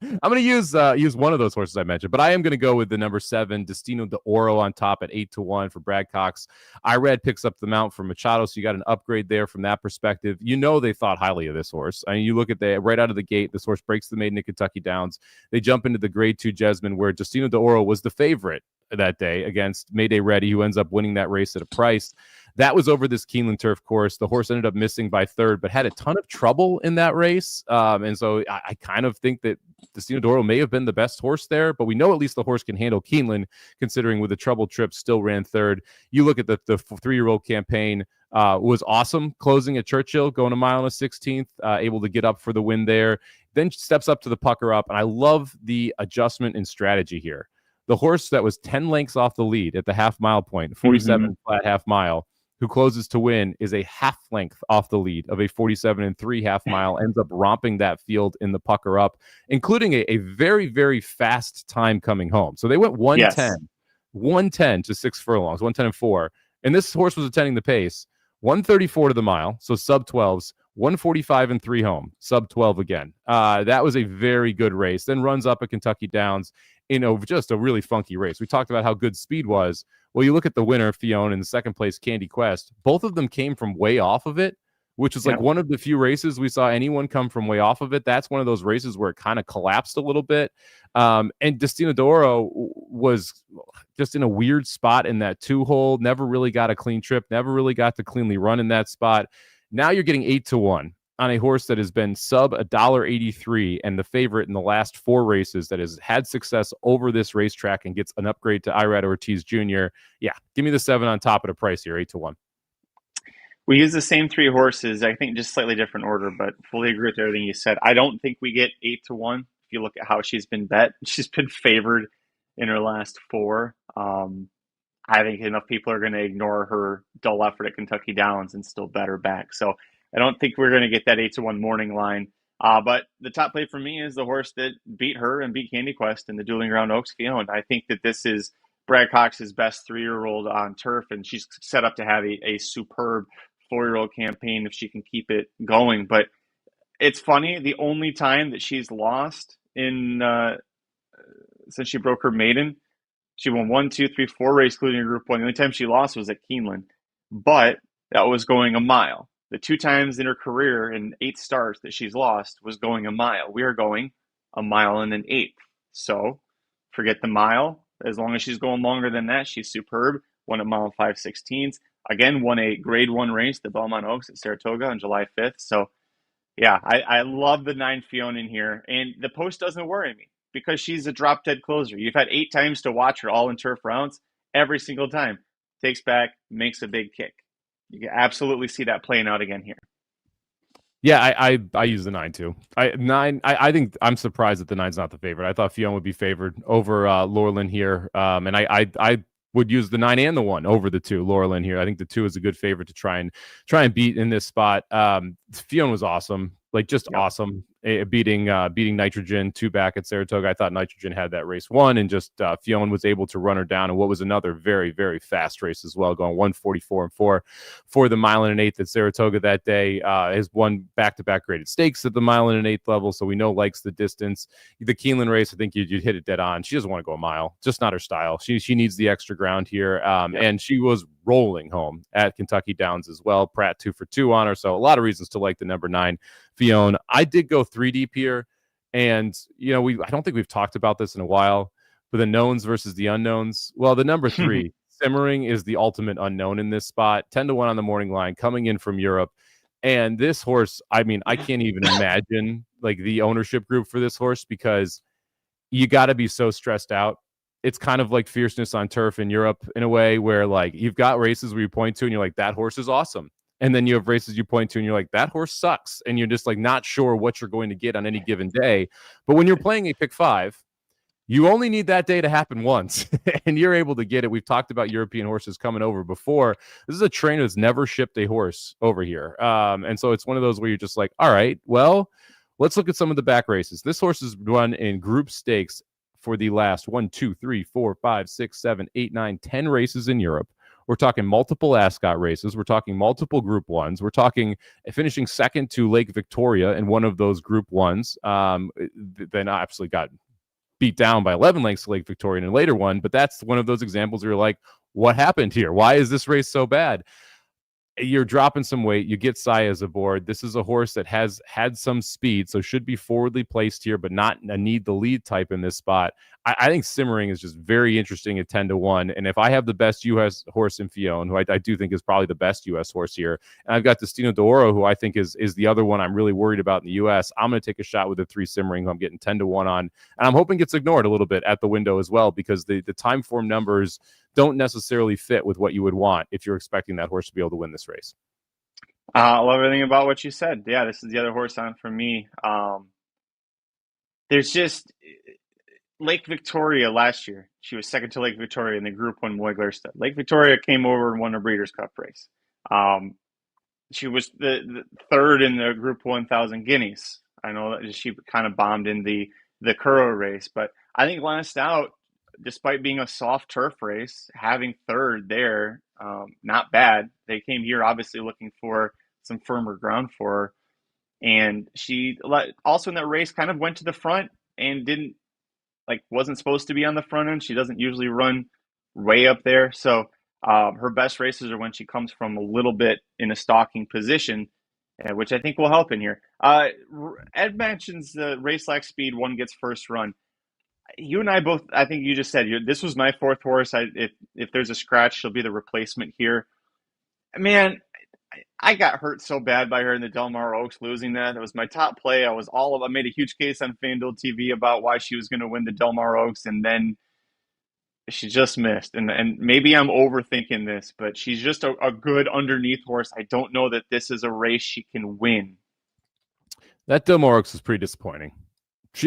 I'm gonna use one of those horses I mentioned, but I am gonna go with the number 7 Destino de Oro on top at 8-1 for Brad Cox. Irad picks up the mount from Machado, so you got an upgrade there from that perspective. You know they thought highly of this horse. I mean, you look at right out of the gate, this horse breaks the maiden at Kentucky Downs. They jump into the grade 2 Jesmine, where Destino de Oro was the favorite that day against Mayday Ready, who ends up winning that race at a price. That was over this Keeneland turf course. The horse ended up missing by third, but had a ton of trouble in that race. And so I kind of think that Destino de Oro may have been the best horse there, but we know at least the horse can handle Keeneland, considering with the trouble trip still ran third. You look at the 3-year-old campaign, was awesome, closing at Churchill, going 1 1/16, able to get up for the win there. Then steps up to the pucker up, and I love the adjustment in strategy here. The horse that was 10 lengths off the lead at the half-mile point, 47 flat half-mile, who closes to win, is a half length off the lead of a 47 3 half-mile, ends up romping that field in the pucker up, including a very, very fast time coming home. So they went 110 to 6 furlongs, 110 4. And this horse was attending the pace, 134 to the mile, so sub 12s, 145 3 home, sub 12 again. That was a very good race. Then runs up at Kentucky Downs in just a really funky race. We talked about how good speed was. Well, you look at the winner, Fiona, and the second place, Candy Quest. Both of them came from way off of it, which was like one of the few races we saw anyone come from way off of it. That's one of those races where it kind of collapsed a little bit. And Destino de Oro was just in a weird spot in that 2-hole, never really got a clean trip, never really got to cleanly run in that spot. Now you're getting 8-1 on a horse that has been sub $1.83 and the favorite in the last 4 races that has had success over this racetrack and gets an upgrade to Irad Ortiz Jr. Yeah, give me the 7 on top of the price here, 8-1. We use the same 3 horses, I think just slightly different order, but fully agree with everything you said. I don't think we get 8-1. If you look at how she's been bet, she's been favored in her last 4. I think enough people are going to ignore her dull effort at Kentucky Downs and still bet her back. So I don't think we're going to get that 8-1 morning line. But the top play for me is the horse that beat her and beat Candy Quest in the Dueling Ground Oaks Fiona. I think that this is Brad Cox's best 3-year-old on turf, and she's set up to have a superb 4-year-old campaign if she can keep it going. But it's funny, the only time that she's lost in since she broke her maiden, she won 1, 2, 3, 4 races, including Group 1. The only time she lost was at Keeneland, but that was going a mile. The 2 times in her career in 8 starts that she's lost was going a mile. We are going 1 mile and 1/8. So forget the mile. As long as she's going longer than that, she's superb. Won 1 mile and 5/16. Again, won a grade 1 race, the Belmont Oaks at Saratoga on July 5th. So yeah, I love the 9 Fiona in here. And the post doesn't worry me because she's a drop dead closer. You've had 8 times to watch her all in turf rounds. Every single time takes back, makes a big kick. You can absolutely see that playing out again here. Yeah, I use the 9 too. I think I'm surprised that the 9's not the favorite. I thought Fionn would be favored over Laurelin here. And I would use the 9 and the 1 over the 2, Laurelin here. I think the 2 is a good favorite to try and beat in this spot. Fionn was awesome. Like just awesome, beating Nitrogen 2 back at Saratoga. I thought Nitrogen had that race won, and just Fionn was able to run her down. And what was another very, very fast race as well, going 1:44.4 for the mile and an eighth at Saratoga that day. Has won back-to-back graded stakes at the mile and an eighth level, so we know likes the distance. The Keeneland race, I think you'd hit it dead on. She doesn't want to go a mile, just not her style. She needs the extra ground here, and she was rolling home at Kentucky Downs as well. Pratt 2 for 2 on her, so a lot of reasons to like the number 9 Fionn. I did go 3 deep here, and I don't think we've talked about this in a while, but the knowns versus the unknowns. Well, the number 3 Simmering is the ultimate unknown in this spot. 10-1 on the morning line, coming in from Europe. And this horse, I mean, I can't even imagine like the ownership group for this horse, because you got to be so stressed out. It's kind of like fierceness on turf in Europe in a way, where like you've got races where you point to and you're like, that horse is awesome. And then you have races you point to and you're like, that horse sucks. And you're just like not sure what you're going to get on any given day. But when you're playing a pick 5, you only need that day to happen once, and you're able to get it. We've talked about European horses coming over before. This is a trainer that's never shipped a horse over here. And so it's one of those where you're just like, all right, well, let's look at some of the back races. This horse is run in group stakes for the last 1, 2, 3, 4, 5, 6, 7, 8, 9, 10 races in Europe. We're talking multiple Ascot races. We're talking multiple Group 1s. We're talking finishing second to Lake Victoria in one of those Group 1s. Then absolutely got beat down by 11 lengths to Lake Victoria in a later one. But that's one of those examples where you're like, what happened here? Why is this race so bad? You're dropping some weight. You get Sayas aboard. This is a horse that has had some speed, so should be forwardly placed here, but not a need the lead type in this spot. I think Simmering is just very interesting at 10-1. And if I have the best U.S. horse in Fionn, who I do think is probably the best U.S. horse here, and I've got Destino d'Oro, who I think is the other one I'm really worried about in the U.S., I'm going to take a shot with the 3 Simmering, who I'm getting 10-1 on. And I'm hoping gets ignored a little bit at the window as well, because the time form numbers don't necessarily fit with what you would want if you're expecting that horse to be able to win this race. I love everything about what you said. Yeah, this is the other horse on for me. There's just Lake Victoria last year. She was second to Lake Victoria in the Group 1 Moy-Glerstad. Lake Victoria came over and won a Breeders' Cup race. She was the third in the Group 1000 Guineas. I know that she kind of bombed in the Curro race, but I think last out, despite being a soft turf race, having third there, not bad. They came here obviously looking for some firmer ground for her. And she also in that race kind of went to the front and wasn't supposed to be on the front end. She doesn't usually run way up there. So her best races are when she comes from a little bit in a stalking position, which I think will help in here. Ed mentions the race lack speed, one gets first run. You and I both, I think you just said, this was my 4th horse. If there's a scratch, she'll be the replacement here. Man, I got hurt so bad by her in the Del Mar Oaks losing that. It was my top play. I made a huge case on FanDuel TV about why she was going to win the Del Mar Oaks, and then she just missed. And maybe I'm overthinking this, but she's just a good underneath horse. I don't know that this is a race she can win. That Del Mar Oaks is pretty disappointing.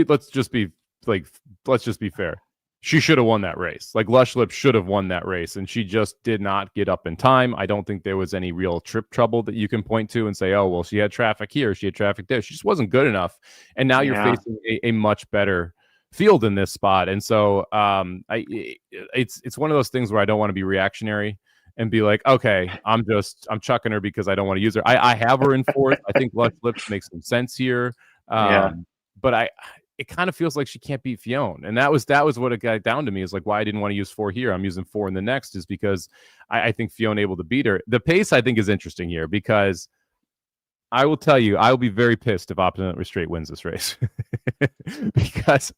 Let's just be fair. She should have won that race. Like, Lush Lips should have won that race, and she just did not get up in time. I don't think there was any real trip trouble that you can point to and say, oh, well, she had traffic here, she had traffic there. She just wasn't good enough. And now you're facing a much better field in this spot. And so it's one of those things where I don't want to be reactionary and be like, okay, I'm chucking her because I don't want to use her. I have her in 4th. I think Lush Lips makes some sense here. But it kind of feels like she can't beat Fionn. And that was what it got down to me, is like why I didn't want to use 4 here. I'm using 4 in the next is because I think Fionn able to beat her. The pace I think is interesting here, because I will tell you, I will be very pissed if Opulent Restraint wins this race. Because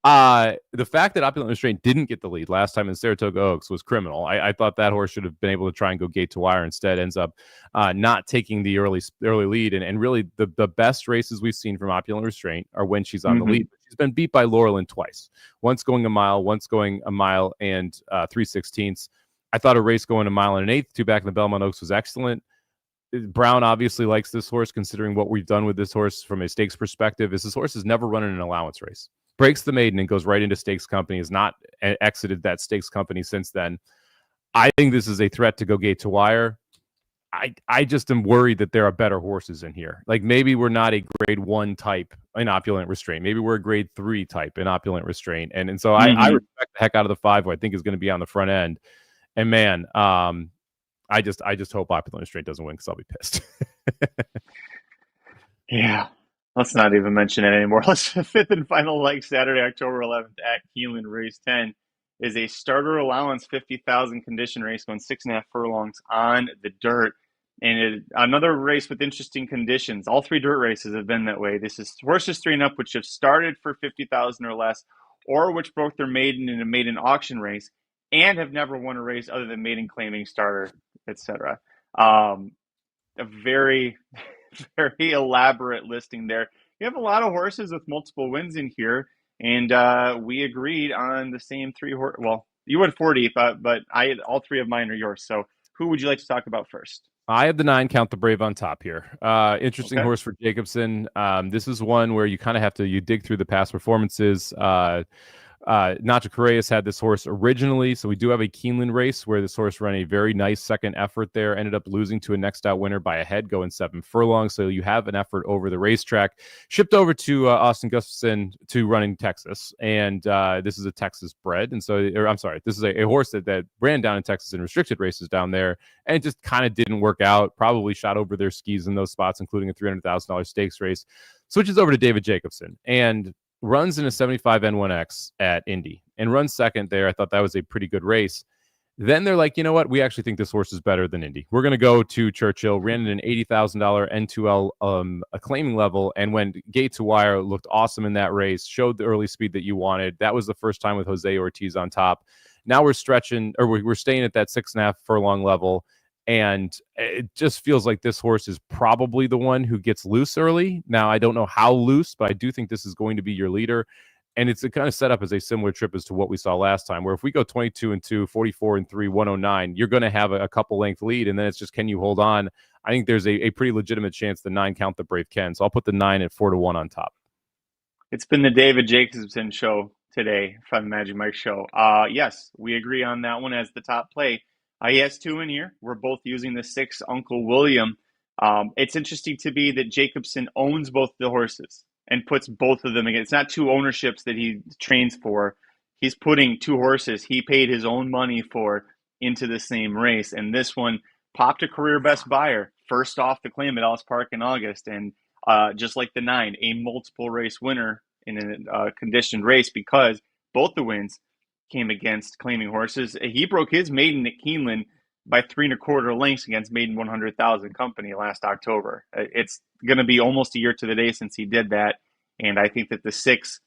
the fact that Opulent Restraint didn't get the lead last time in Saratoga Oaks was criminal. I thought that horse should have been able to try and go gate to wire. Instead, ends up not taking the early lead. And really, the best races we've seen from Opulent Restraint are when she's on the lead. She's been beat by Laurelin twice. Once going a mile, once going a mile and 3/16. I thought a race going a mile and an eighth, 2 back in the Belmont Oaks was excellent. Brown obviously likes this horse, considering what we've done with this horse from a stakes perspective. Is this horse has never run in an allowance race, breaks the maiden and goes right into stakes company, has not exited that stakes company since then. I think this is a threat to go gate to wire. I just am worried that there are better horses in here. Like, maybe we're not a grade 1 type in opulent restraint. Maybe we're a grade 3 type in opulent restraint. And so I respect the heck out of the 5, who I think is going to be on the front end. And man, I just hope opulent restraint doesn't win, because I'll be pissed. Yeah. Let's not even mention it anymore. Fifth and final leg Saturday, October 11th at Keeneland, race 10 is a starter allowance 50,000 condition race going 6.5 furlongs on the dirt. And another race with interesting conditions. All 3 dirt races have been that way. This is horses 3 and up, which have started for 50,000 or less, or which broke their maiden in a maiden auction race and have never won a race other than maiden claiming starter, etc. A very, very elaborate listing there. You have a lot of horses with multiple wins in here, and we agreed on the same 3 horses. Well, you went 40, but all 3 of mine are yours. So who would you like to talk about first? I have the 9, Count the Brave, on top here. Interesting horse for Jacobson. This is one where you kind of have to dig through the past performances. Nacho Correa's had this horse originally, so we do have a Keeneland race where this horse ran a very nice second effort there, ended up losing to a next out winner by a head going 7 furlongs, so you have an effort over the racetrack. Shipped over to Austin Gustafson to run in Texas, and this is a Texas bred, and so, this is a horse that ran down in Texas in restricted races down there, and it just kind of didn't work out, probably shot over their skis in those spots, including a $300,000 stakes race. Switches over to David Jacobson, and runs in a 75 N1X at Indy and runs second there. I thought that was a pretty good race. Then they're like, you know what? We actually think this horse is better than Indy. We're going to go to Churchill, ran in an $80,000 N2L claiming level, and went gate to wire, looked awesome in that race, showed the early speed that you wanted. That was the first time with Jose Ortiz on top. Now we're stretching, or we're staying at that 6.5 furlong level. And it just feels like this horse is probably the one who gets loose early. Now, I don't know how loose, but I do think this is going to be your leader. And it's a kind of set up as a similar trip as to what we saw last time, where if we go 22-2, 44-3, 109, you're going to have a couple length lead. And then it's just, can you hold on? I think there's a pretty legitimate chance the 9 Count the Brave can. So I'll put the 9 at 4-1 on top. It's been the David Jacobson show today from Magic Mike show. Yes, we agree on that one as the top play. He has 2 in here. We're both using the 6 Uncle William. It's interesting to me that Jacobson owns both the horses and puts both of them again. It's not 2 ownerships that he trains for. He's putting 2 horses he paid his own money for into the same race. And this one popped a career best buyer first off the claim at Ellis Park in August. And just like the 9, a multiple race winner in a conditioned race, because both the wins came against claiming horses. He broke his maiden at Keeneland by 3 1/4 lengths against maiden 100,000 company last October. It's going to be almost a year to the day since he did that. And I think that the 6,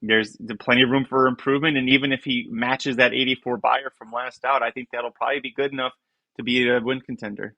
there's plenty of room for improvement. And even if he matches that 84 buyer from last out, I think that'll probably be good enough to be a win contender.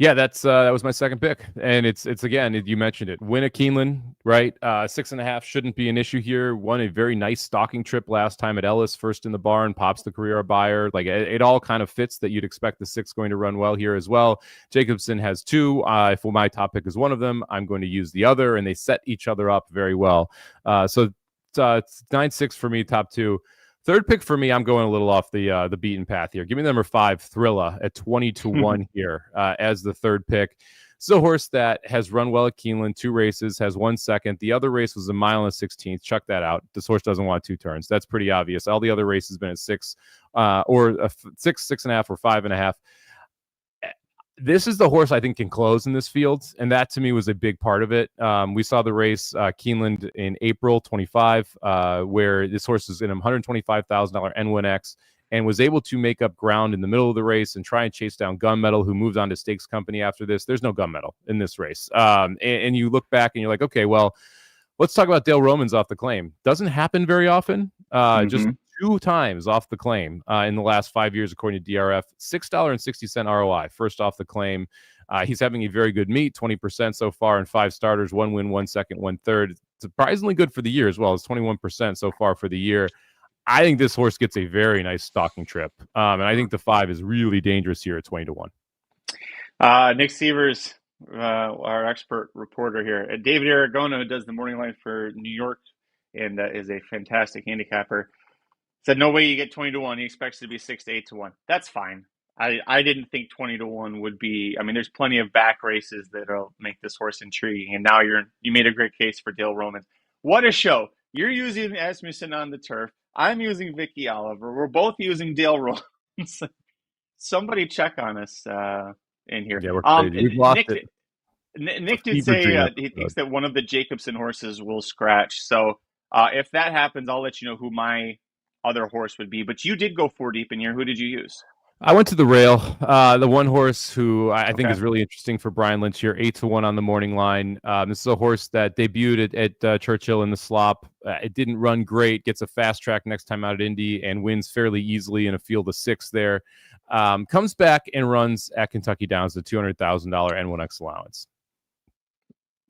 Yeah, that was my second pick, and it's again, you mentioned it. Win at Keeneland, right? 6.5 shouldn't be an issue here. Won a very nice stalking trip last time at Ellis, first in the barn, pops the career buyer. Like it all kind of fits that you'd expect the 6 going to run well here as well. Jacobson has 2. If my top pick is one of them, I'm going to use the other, and they set each other up very well. So it's 9-6 for me, top 2. Third pick for me, I'm going a little off the beaten path here. Give me number 5, Thrilla, at 20-1 here as the third pick. It's a horse that has run well at Keeneland, 2 races, has 1 second. The other race was a mile and 16th. Chuck that out. This horse doesn't want 2 turns. That's pretty obvious. All the other races have been at 6, or 6.5, or 5.5. This is the horse I think can close in this field, and that to me was a big part of it. We saw the race Keeneland in April 25, where this horse is in a $125,000 N1X and was able to make up ground in the middle of the race and try and chase down Gunmetal, who moved on to Stakes Company after this. There's no Gunmetal in this race. And you look back and you're like, okay, well, let's talk about Dale Romans off the claim. Doesn't happen very often. Just 2 times off the claim in the last 5 years, according to DRF. $6.60 ROI, first off the claim. He's having a very good meet, 20% so far in 5 starters, 1 win, 1 second, 1 third. Surprisingly good for the year as well. It's 21% so far for the year. I think this horse gets a very nice stalking trip. And I think the 5 is really dangerous here at 20-1. Nick Sievers, our expert reporter here. David Aragona, who does the morning line for New York and is a fantastic handicapper, said no way you get 20-1. He expects it to be 6 to 8 to 1. That's fine. I didn't think 20-1 would be. I mean, there's plenty of back races that'll make this horse intriguing. And now you made a great case for Dale Romans. What a show! You're using Asmussen on the turf. I'm using Vicky Oliver. We're both using Dale Romans. Somebody check on us in here. Yeah, we're crazy. We've lost it. Nick did say he thinks that one of the Jacobson horses will scratch. So if that happens, I'll let you know who my other horse would be. But you did go 4 deep in here. Who did you use? I went to the rail. The one horse who I think is really interesting for Brian Lynch here, 8-1 on the morning line. This is a horse that debuted at Churchill in the slop. It didn't run great, gets a fast track next time out at Indy and wins fairly easily in a field of 6 there. Comes back and runs at Kentucky Downs, the $200,000 N1X allowance.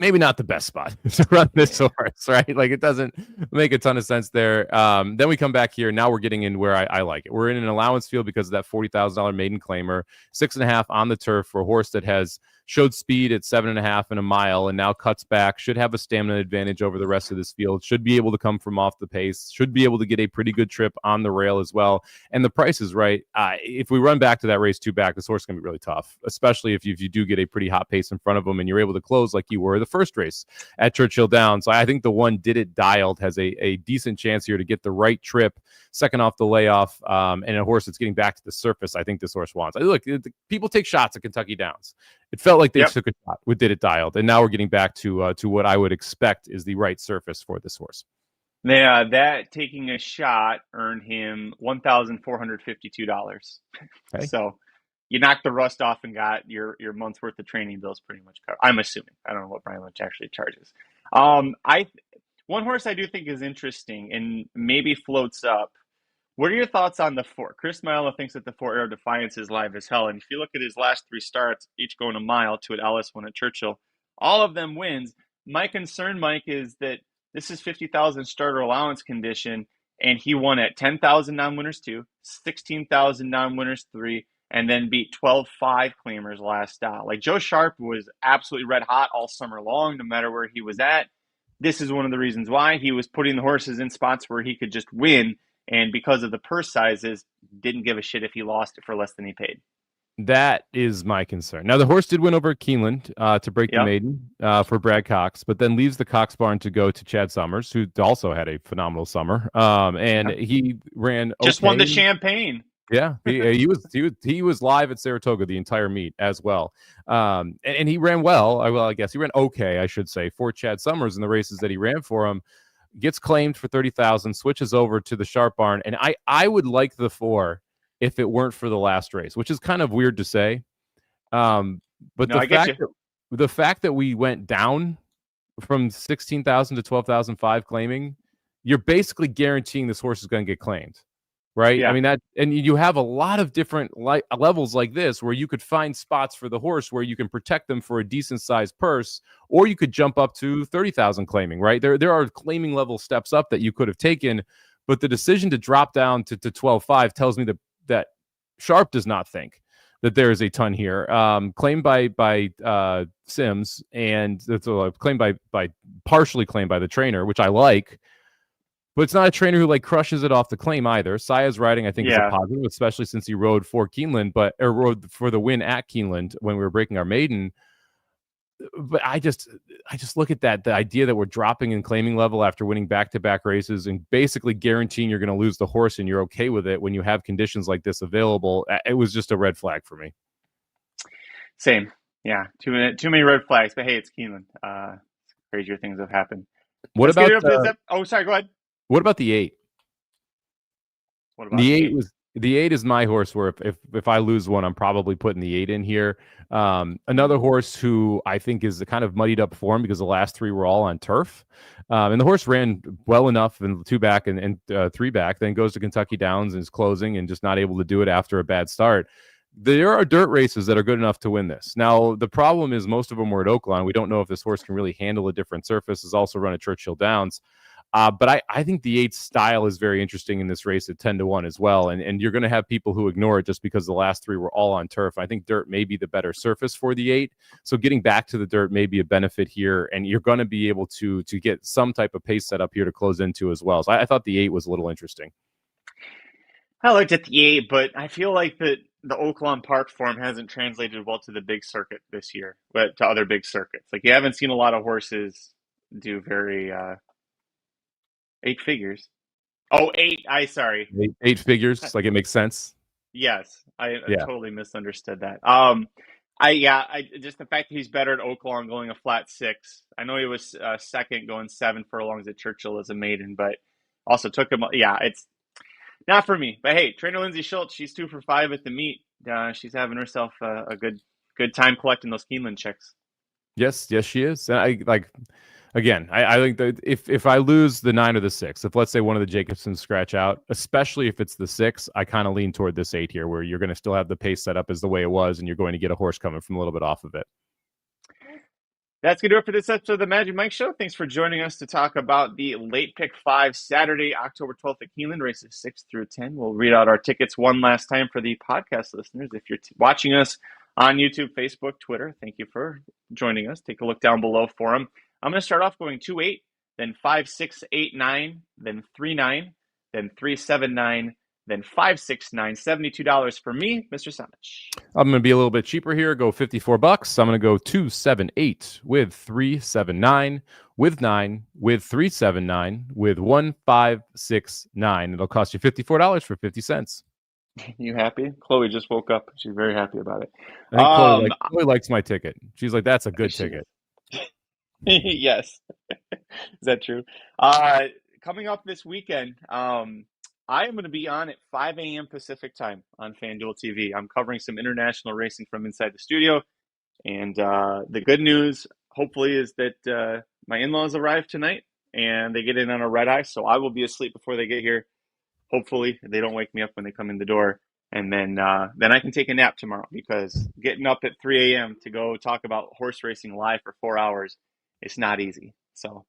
Maybe not the best spot to run this horse, right? Like, it doesn't make a ton of sense there. Then we come back here. Now we're getting in where I like it. We're in an allowance field because of that $40,000 maiden claimer, 6.5 on the turf for a horse that has showed speed at 7.5 in a mile and now cuts back, should have a stamina advantage over the rest of this field, should be able to come from off the pace, should be able to get a pretty good trip on the rail as well. And the price is right. If we run back to that race 2 back, this horse is going to be really tough, especially if you do get a pretty hot pace in front of them and you're able to close like you were the first race at Churchill Downs. So I think the one Did It Dialed has a decent chance here to get the right trip, second off the layoff, and a horse that's getting back to the surface. I think this horse wants. Look, people take shots at Kentucky Downs. It felt like they took a shot with Did It Dialed, and now we're getting back to what I would expect is the right surface for this horse. Yeah, that taking a shot earned him $1,452. Okay. So you knocked the rust off and got your month's worth of training bills pretty much covered. I'm assuming. I don't know what Brian Lynch actually charges. One horse I do think is interesting and maybe floats up. What are your thoughts on the 4? Chris Maella thinks that the 4 Air Defiance is live as hell. And if you look at his last 3 starts, each going a mile, 2 at Ellis, 1 at Churchill, all of them wins. My concern, Mike, is that this is 50,000 starter allowance condition, and he won at 10,000 non-winners 2, 16,000 non-winners 3, and then beat 12-5 claimers last out. Like, Joe Sharp was absolutely red hot all summer long, no matter where he was at. This is one of the reasons why he was putting the horses in spots where he could just win. And because of the purse sizes, didn't give a shit if he lost it for less than he paid. That is my concern. Now, the horse did win over Keeneland to break the maiden for Brad Cox, but then leaves the Cox barn to go to Chad Summers, who also had a phenomenal summer. And he ran just won the Champagne. Yeah, he was live at Saratoga the entire meet as well. And he ran well. I guess he ran okay, I should say, for Chad Summers in the races that he ran for him. Gets claimed for 30,000, switches over to the Sharp barn, and I would like the 4 if it weren't for the last race, which is kind of weird to say. But the fact that we went down from 16,000 to 12,005 claiming, you're basically guaranteeing this horse is going to get claimed, right? Yeah. I mean, that, and you have a lot of different levels like this where you could find spots for the horse where you can protect them for a decent sized purse, or you could jump up to 30,000 claiming, right? There are claiming level steps up that you could have taken, but the decision to drop down to 12.5 tells me that Sharp does not think that there is a ton here. Claimed by Sims, and it's partially claimed by the trainer, which I like. But it's not a trainer who like crushes it off the claim either. Saya's riding, I think, is a positive, especially since he rode for Keeneland, or rode for the win at Keeneland when we were breaking our maiden. But I just look at that, the idea that we're dropping in claiming level after winning back-to-back races and basically guaranteeing you're going to lose the horse and you're okay with it when you have conditions like this available. It was just a red flag for me. Same. Yeah. Too many red flags, but hey, it's Keeneland. Crazier things have happened. What about sorry, go ahead. What about the 8? What about the 8? The 8 is my horse where if I lose one, I'm probably putting the 8 in here. Another horse who I think is a kind of muddied up form because the last 3 were all on turf. And the horse ran well enough in 2 back and 3 back, then goes to Kentucky Downs and is closing and just not able to do it after a bad start. There are dirt races that are good enough to win this. Now, the problem is most of them were at Oaklawn. We don't know if this horse can really handle a different surface. Is also run at Churchill Downs. But I think the 8 style is very interesting in this race at 10-1 as well. And you're going to have people who ignore it just because the last 3 were all on turf. I think dirt may be the better surface for the 8. So getting back to the dirt may be a benefit here. And you're going to be able to get some type of pace set up here to close into as well. So I thought the 8 was a little interesting. I looked at the 8, but I feel like the Oaklawn Park form hasn't translated well to the big circuit this year, but to other big circuits. Like, you haven't seen a lot of horses do very 8 figures. Oh, 8. Sorry. 8 figures. Like, it makes sense. Yes, I Yeah. totally misunderstood that. Just the fact that he's better at Oaklawn going a flat 6. I know he was second going 7 furlongs at Churchill as a maiden, but also took him. Yeah, it's not for me. But hey, trainer Lindsay Schultz, she's 2 for 5 at the meet. She's having herself a good time collecting those Keeneland checks. Yes, she is. And I think that if I lose the 9 or the 6, if let's say one of the Jacobsons scratch out, especially if it's the 6, I kind of lean toward this 8 here, where you're going to still have the pace set up as the way it was, and you're going to get a horse coming from a little bit off of it. That's going to do it for this episode of the Magic Mike Show. Thanks for joining us to talk about the late pick 5 Saturday, October 12th at Keeneland, races 6 through 10. We'll read out our tickets one last time for the podcast listeners. If you're watching us on YouTube, Facebook, Twitter, thank you for joining us. Take a look down below for them. I'm going to start off going 2-8, then 5-6-8-9, then 3-9, then 3-7-9, then 5-6-9, $72 for me, Mr. Somich. I'm going to be a little bit cheaper here. Go $54. I'm going to go 2-7-8 with 3-7-9, with 9, with 3-7-9, with 1-5-6-9. It'll cost you $54 for 50 cents. You happy? Chloe just woke up. She's very happy about it. I think Chloe likes my ticket. She's like, that's a good ticket. Yes. Is that true? Coming up this weekend, I am going to be on at 5 a.m. Pacific time on FanDuel TV. I'm covering some international racing from inside the studio. And the good news, hopefully, is that my in-laws arrive tonight and they get in on a red eye. So I will be asleep before they get here. Hopefully, they don't wake me up when they come in the door. And then I can take a nap tomorrow, because getting up at 3 a.m. to go talk about horse racing live for 4 hours, it's not easy. So,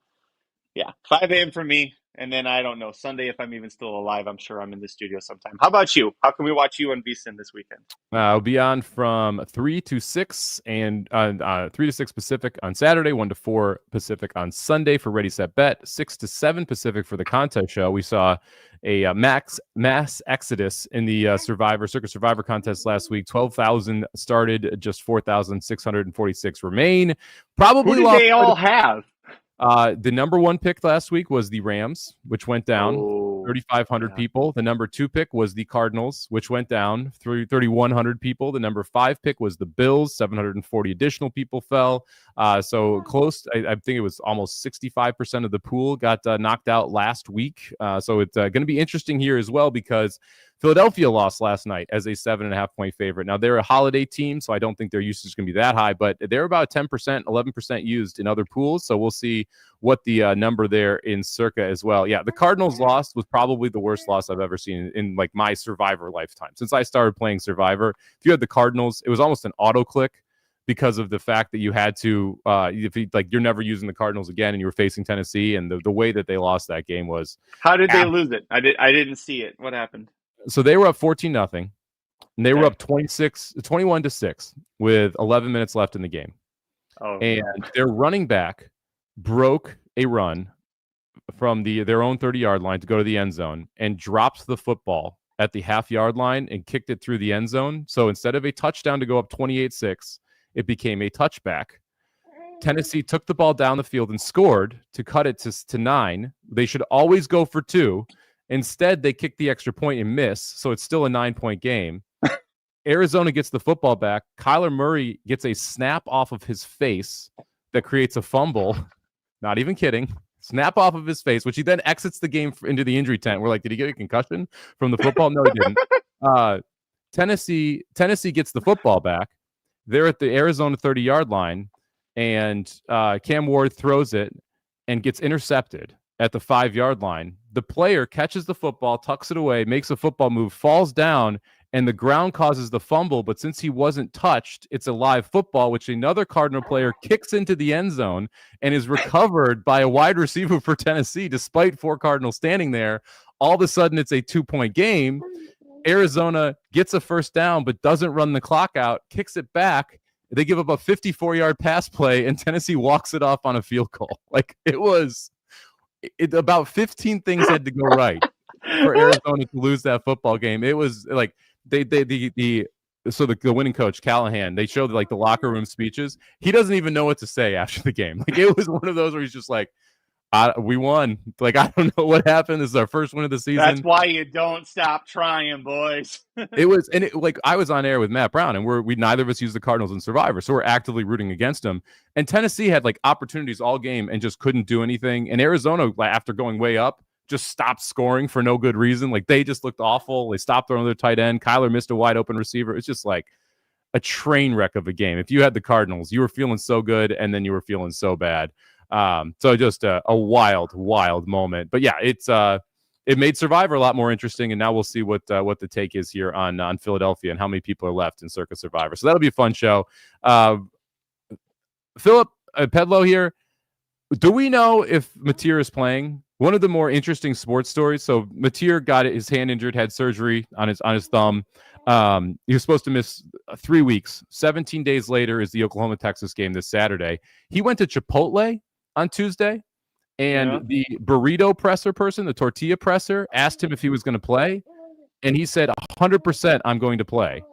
yeah, 5 a.m. for me. And then I don't know, Sunday, if I'm even still alive, I'm sure I'm in the studio sometime. How about you? How can we watch you on VSiN this weekend? I'll be on from 3 to 6 and 3 to 6 Pacific on Saturday, 1 to 4 Pacific on Sunday for Ready, Set, Bet, 6 to 7 Pacific for the contest show. We saw a mass exodus in the Circuit Survivor contest last week. 12,000 started, just 4,646 remain. Probably who did they all have? The number 1 pick last week was the Rams, which went down 3,500 people. The number 2 pick was the Cardinals, which went down 3,100 people. The number 5 pick was the Bills. 740 additional people fell. So close. I think it was almost 65% of the pool got knocked out last week. So it's going to be interesting here as well, because Philadelphia lost last night as a 7.5-point favorite. Now, they're a holiday team, so I don't think their usage is going to be that high, but they're about 10%, 11% used in other pools. So we'll see what the number there in Circa as well. Yeah, the Cardinals loss was probably the worst loss I've ever seen in like my Survivor lifetime. Since I started playing Survivor, if you had the Cardinals, it was almost an auto click, because of the fact that you had to, you're never using the Cardinals again, and you were facing Tennessee, and the way that they lost that game was. How did they lose it? I didn't see it. What happened? So they were up 14-0, and they were up 21-6 with 11 minutes left in the game. And their running back broke a run from their own 30-yard line to go to the end zone and dropped the football at the half-yard line and kicked it through the end zone. So instead of a touchdown to go up 28-6, it became a touchback. Tennessee took the ball down the field and scored to cut it to 9. They should always go for 2. Instead, they kicked the extra point and miss, so it's still a 9-point game. Arizona gets the football back. Kyler Murray gets a snap off of his face that creates a fumble. Not even kidding. Snap off of his face, which he then exits the game into the injury tent. We're like, did he get a concussion from the football? No, he didn't. Tennessee gets the football back. They're at the Arizona 30-yard line, and Cam Ward throws it and gets intercepted at the 5-yard line. The player catches the football, tucks it away, makes a football move, falls down, and the ground causes the fumble. But since he wasn't touched, it's a live football, which another Cardinal player kicks into the end zone and is recovered by a wide receiver for Tennessee, despite 4 Cardinals standing there. All of a sudden, it's a 2-point game. Arizona gets a first down, but doesn't run the clock out, kicks it back. They give up a 54-yard pass play, and Tennessee walks it off on a field goal. Like, about 15 things had to go right for Arizona to lose that football game. It was like the winning coach, Callahan, they showed like the locker room speeches. He doesn't even know what to say after the game. Like, it was one of those where he's just like, we won. Like, I don't know what happened. This is our first win of the season. That's why you don't stop trying, boys. I was on air with Matt Brown, and we neither of us used the Cardinals in Survivor, so we're actively rooting against them. And Tennessee had like opportunities all game and just couldn't do anything. And Arizona, after going way up, just stopped scoring for no good reason. Like, they just looked awful. They stopped throwing their tight end. Kyler missed a wide open receiver. It's just like a train wreck of a game. If you had the Cardinals, you were feeling so good, and then you were feeling so bad. So just a wild moment. But yeah, it made Survivor a lot more interesting, and now we'll see what the take is here on Philadelphia and how many people are left in Circa Survivor. So that'll be a fun show. Philip Pedlow here. Do we know if Mateer is playing? One of the more interesting sports stories. So Mateer got his hand injured, had surgery on his thumb. He was supposed to miss 3 weeks. 17 days later is the Oklahoma-Texas game this Saturday. He went to Chipotle on Tuesday, and the burrito presser person, the tortilla presser, asked him if he was going to play, and he said 100% I'm going to play.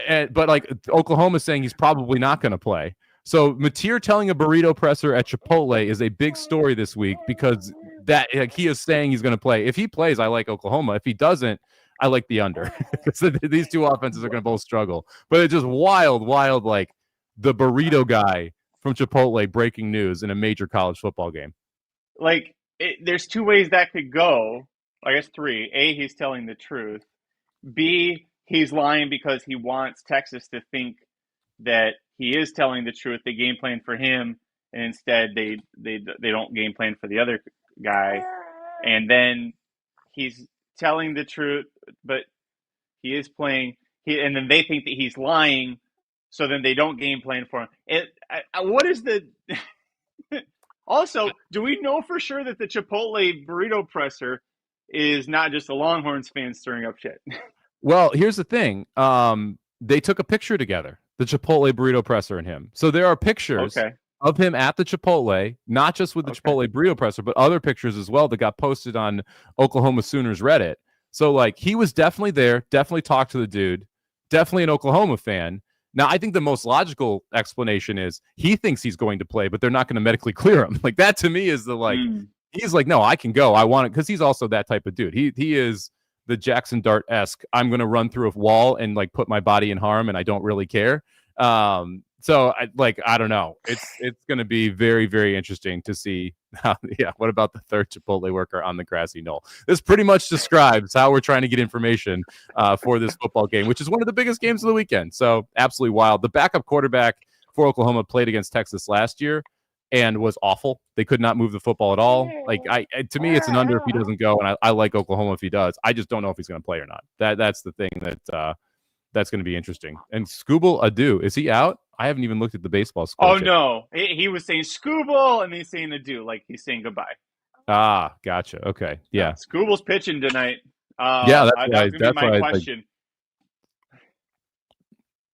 But like, Oklahoma's saying he's probably not going to play. So Mateer telling a burrito presser at Chipotle is a big story this week, because that, like, he is saying he's going to play. If he plays, I like Oklahoma. If he doesn't, I like the under. So these two offenses are going to both struggle. But it's just wild, like the burrito guy from Chipotle breaking news in a major college football game. Like, there's 2 ways that could go. I guess 3. A, he's telling the truth. B, he's lying because he wants Texas to think that he is telling the truth. They game plan for him, and instead they don't game plan for the other guy. And then he's telling the truth, but he is playing. And then they think that he's lying, so then they don't game plan for him. What is the? Also, do we know for sure that the Chipotle burrito presser is not just a Longhorns fan stirring up shit? Well, here's the thing. They took a picture together, the Chipotle burrito presser and him. So there are pictures of him at the Chipotle, not just with the Chipotle burrito presser, but other pictures as well that got posted on Oklahoma Sooners Reddit. So, like, he was definitely there, definitely talked to the dude, definitely an Oklahoma fan. Now, I think the most logical explanation is he thinks he's going to play, but they're not going to medically clear him. Like, that to me is the, like, he's like, no, I can go. I want it, because he's also that type of dude. He is the Jackson Dart-esque, I'm going to run through a wall and, like, put my body in harm, and I don't really care. So I don't know. It's going to be very, very interesting to see. What about the third Chipotle worker on the grassy knoll? This pretty much describes how we're trying to get information for this football game, which is one of the biggest games of the weekend. So absolutely wild. The backup quarterback for Oklahoma played against Texas last year and was awful. They could not move the football at all. Like, to me, it's an under if he doesn't go, and I like Oklahoma if he does. I just don't know if he's going to play or not. That's the thing that's going to be interesting. And Scooble Adu, is he out? I haven't even looked at the baseball score. Oh, no. He was saying Scooble, and then he's saying Adu, like he's saying goodbye. Ah, gotcha. Okay. Yeah. Scooble's pitching tonight. That's my question.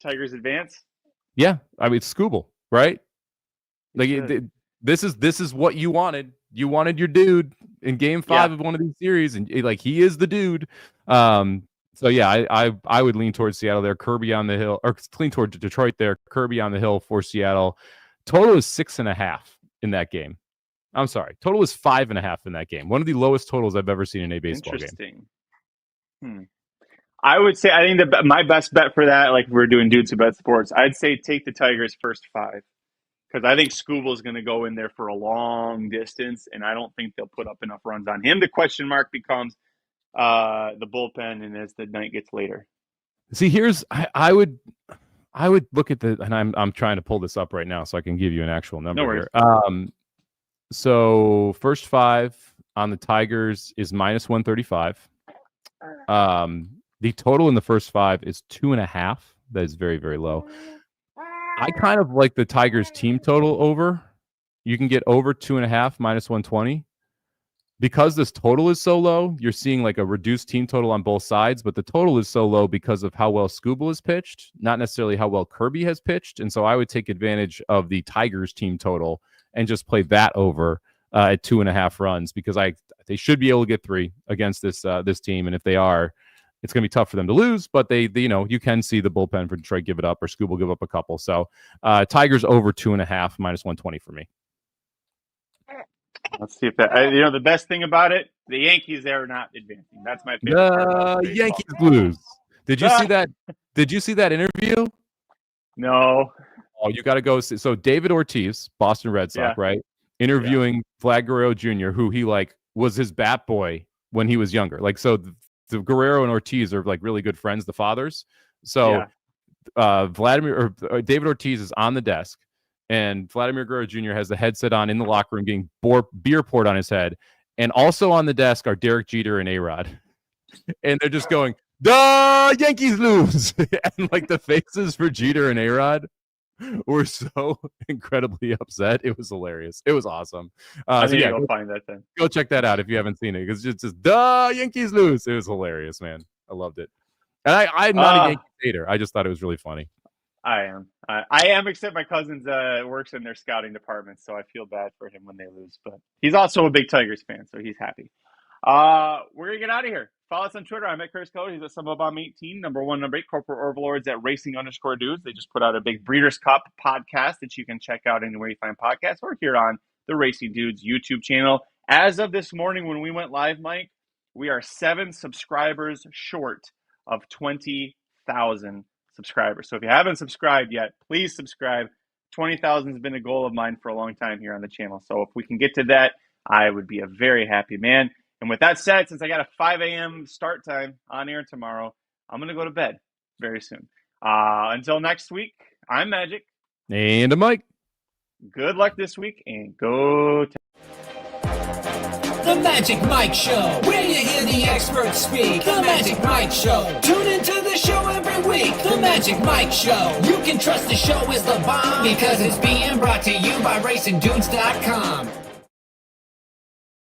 Tigers advance? Yeah. I mean, it's Scooble, right? Like, this is what you wanted. You wanted your dude in game 5 of one of these series, and like, he is the dude. So yeah, I would lean towards Seattle there. Kirby on the hill, or lean towards Detroit there. Kirby on the hill for Seattle. Total is 6.5 in that game. I'm sorry. Total is 5.5 in that game. One of the lowest totals I've ever seen in a baseball game. I would say, I think my best bet for that, like we're doing Dudes Who Bet Sports, I'd say take the Tigers first 5. Because I think Scooble is going to go in there for a long distance, and I don't think they'll put up enough runs on him. The question mark becomes the bullpen, and as the night gets later. See, here's I would look at and I'm trying to pull this up right now so I can give you an actual number here. So first 5 on the Tigers is -135. The total in the first 5 is 2.5. That is very, very low. I kind of like the Tigers team total over. You can get over 2.5 minus 120. Because this total is so low, you're seeing like a reduced team total on both sides, but the total is so low because of how well Skubal has pitched, not necessarily how well Kirby has pitched. And so I would take advantage of the Tigers team total and just play that over at 2.5 runs, because they should be able to get 3 against this team. And if they are, it's going to be tough for them to lose, but they you can see the bullpen for Detroit give it up, or Skubal give up a couple. So Tigers over 2.5 minus 120 for me. Let's see if that. The best thing about it, the Yankees are not advancing. That's my favorite part. Yankees Blues. Did you see that? Did you see that interview? No. Oh, you got to go see. So David Ortiz, Boston Red Sox, right? Interviewing Vlad Guerrero Jr., who he was his bat boy when he was younger. So the Guerrero and Ortiz are really good friends, the fathers. So David Ortiz is on the desk. And Vladimir Guerrero Jr. has the headset on in the locker room getting beer poured on his head. And also on the desk are Derek Jeter and A-Rod. And they're just going, the Yankees lose. And the faces for Jeter and A-Rod were so incredibly upset. It was hilarious. It was awesome. Go find that then. Go check that out if you haven't seen it, because it's just the Yankees lose. It was hilarious, man. I loved it. And I'm not a Yankees hater. I just thought it was really funny. I am, except my cousin works in their scouting department, so I feel bad for him when they lose. But he's also a big Tigers fan, so he's happy. We're going to get out of here. Follow us on Twitter. I'm at Curtis Code. He's at SummerBomb18. Number 1, number 8, Corporate Overlords at Racing_Dudes. They just put out a big Breeders' Cup podcast that you can check out anywhere you find podcasts, or here on the Racing Dudes YouTube channel. As of this morning when we went live, Mike, we are 7 subscribers short of 20,000 subscribers. So if you haven't subscribed yet, please subscribe. 20,000 has been a goal of mine for a long time here on the channel. So if we can get to that, I would be a very happy man. And with that said, since I got a 5 a.m. start time on air tomorrow, I'm going to go to bed very soon. Until next week, I'm Magic. And I'm Mike. Good luck this week, and go The Magic Mike Show, where you hear the experts speak. The Magic Mike Show. Tune into the show every week. The Magic Mike Show. You can trust the show is the bomb, because it's being brought to you by RacingDudes.com.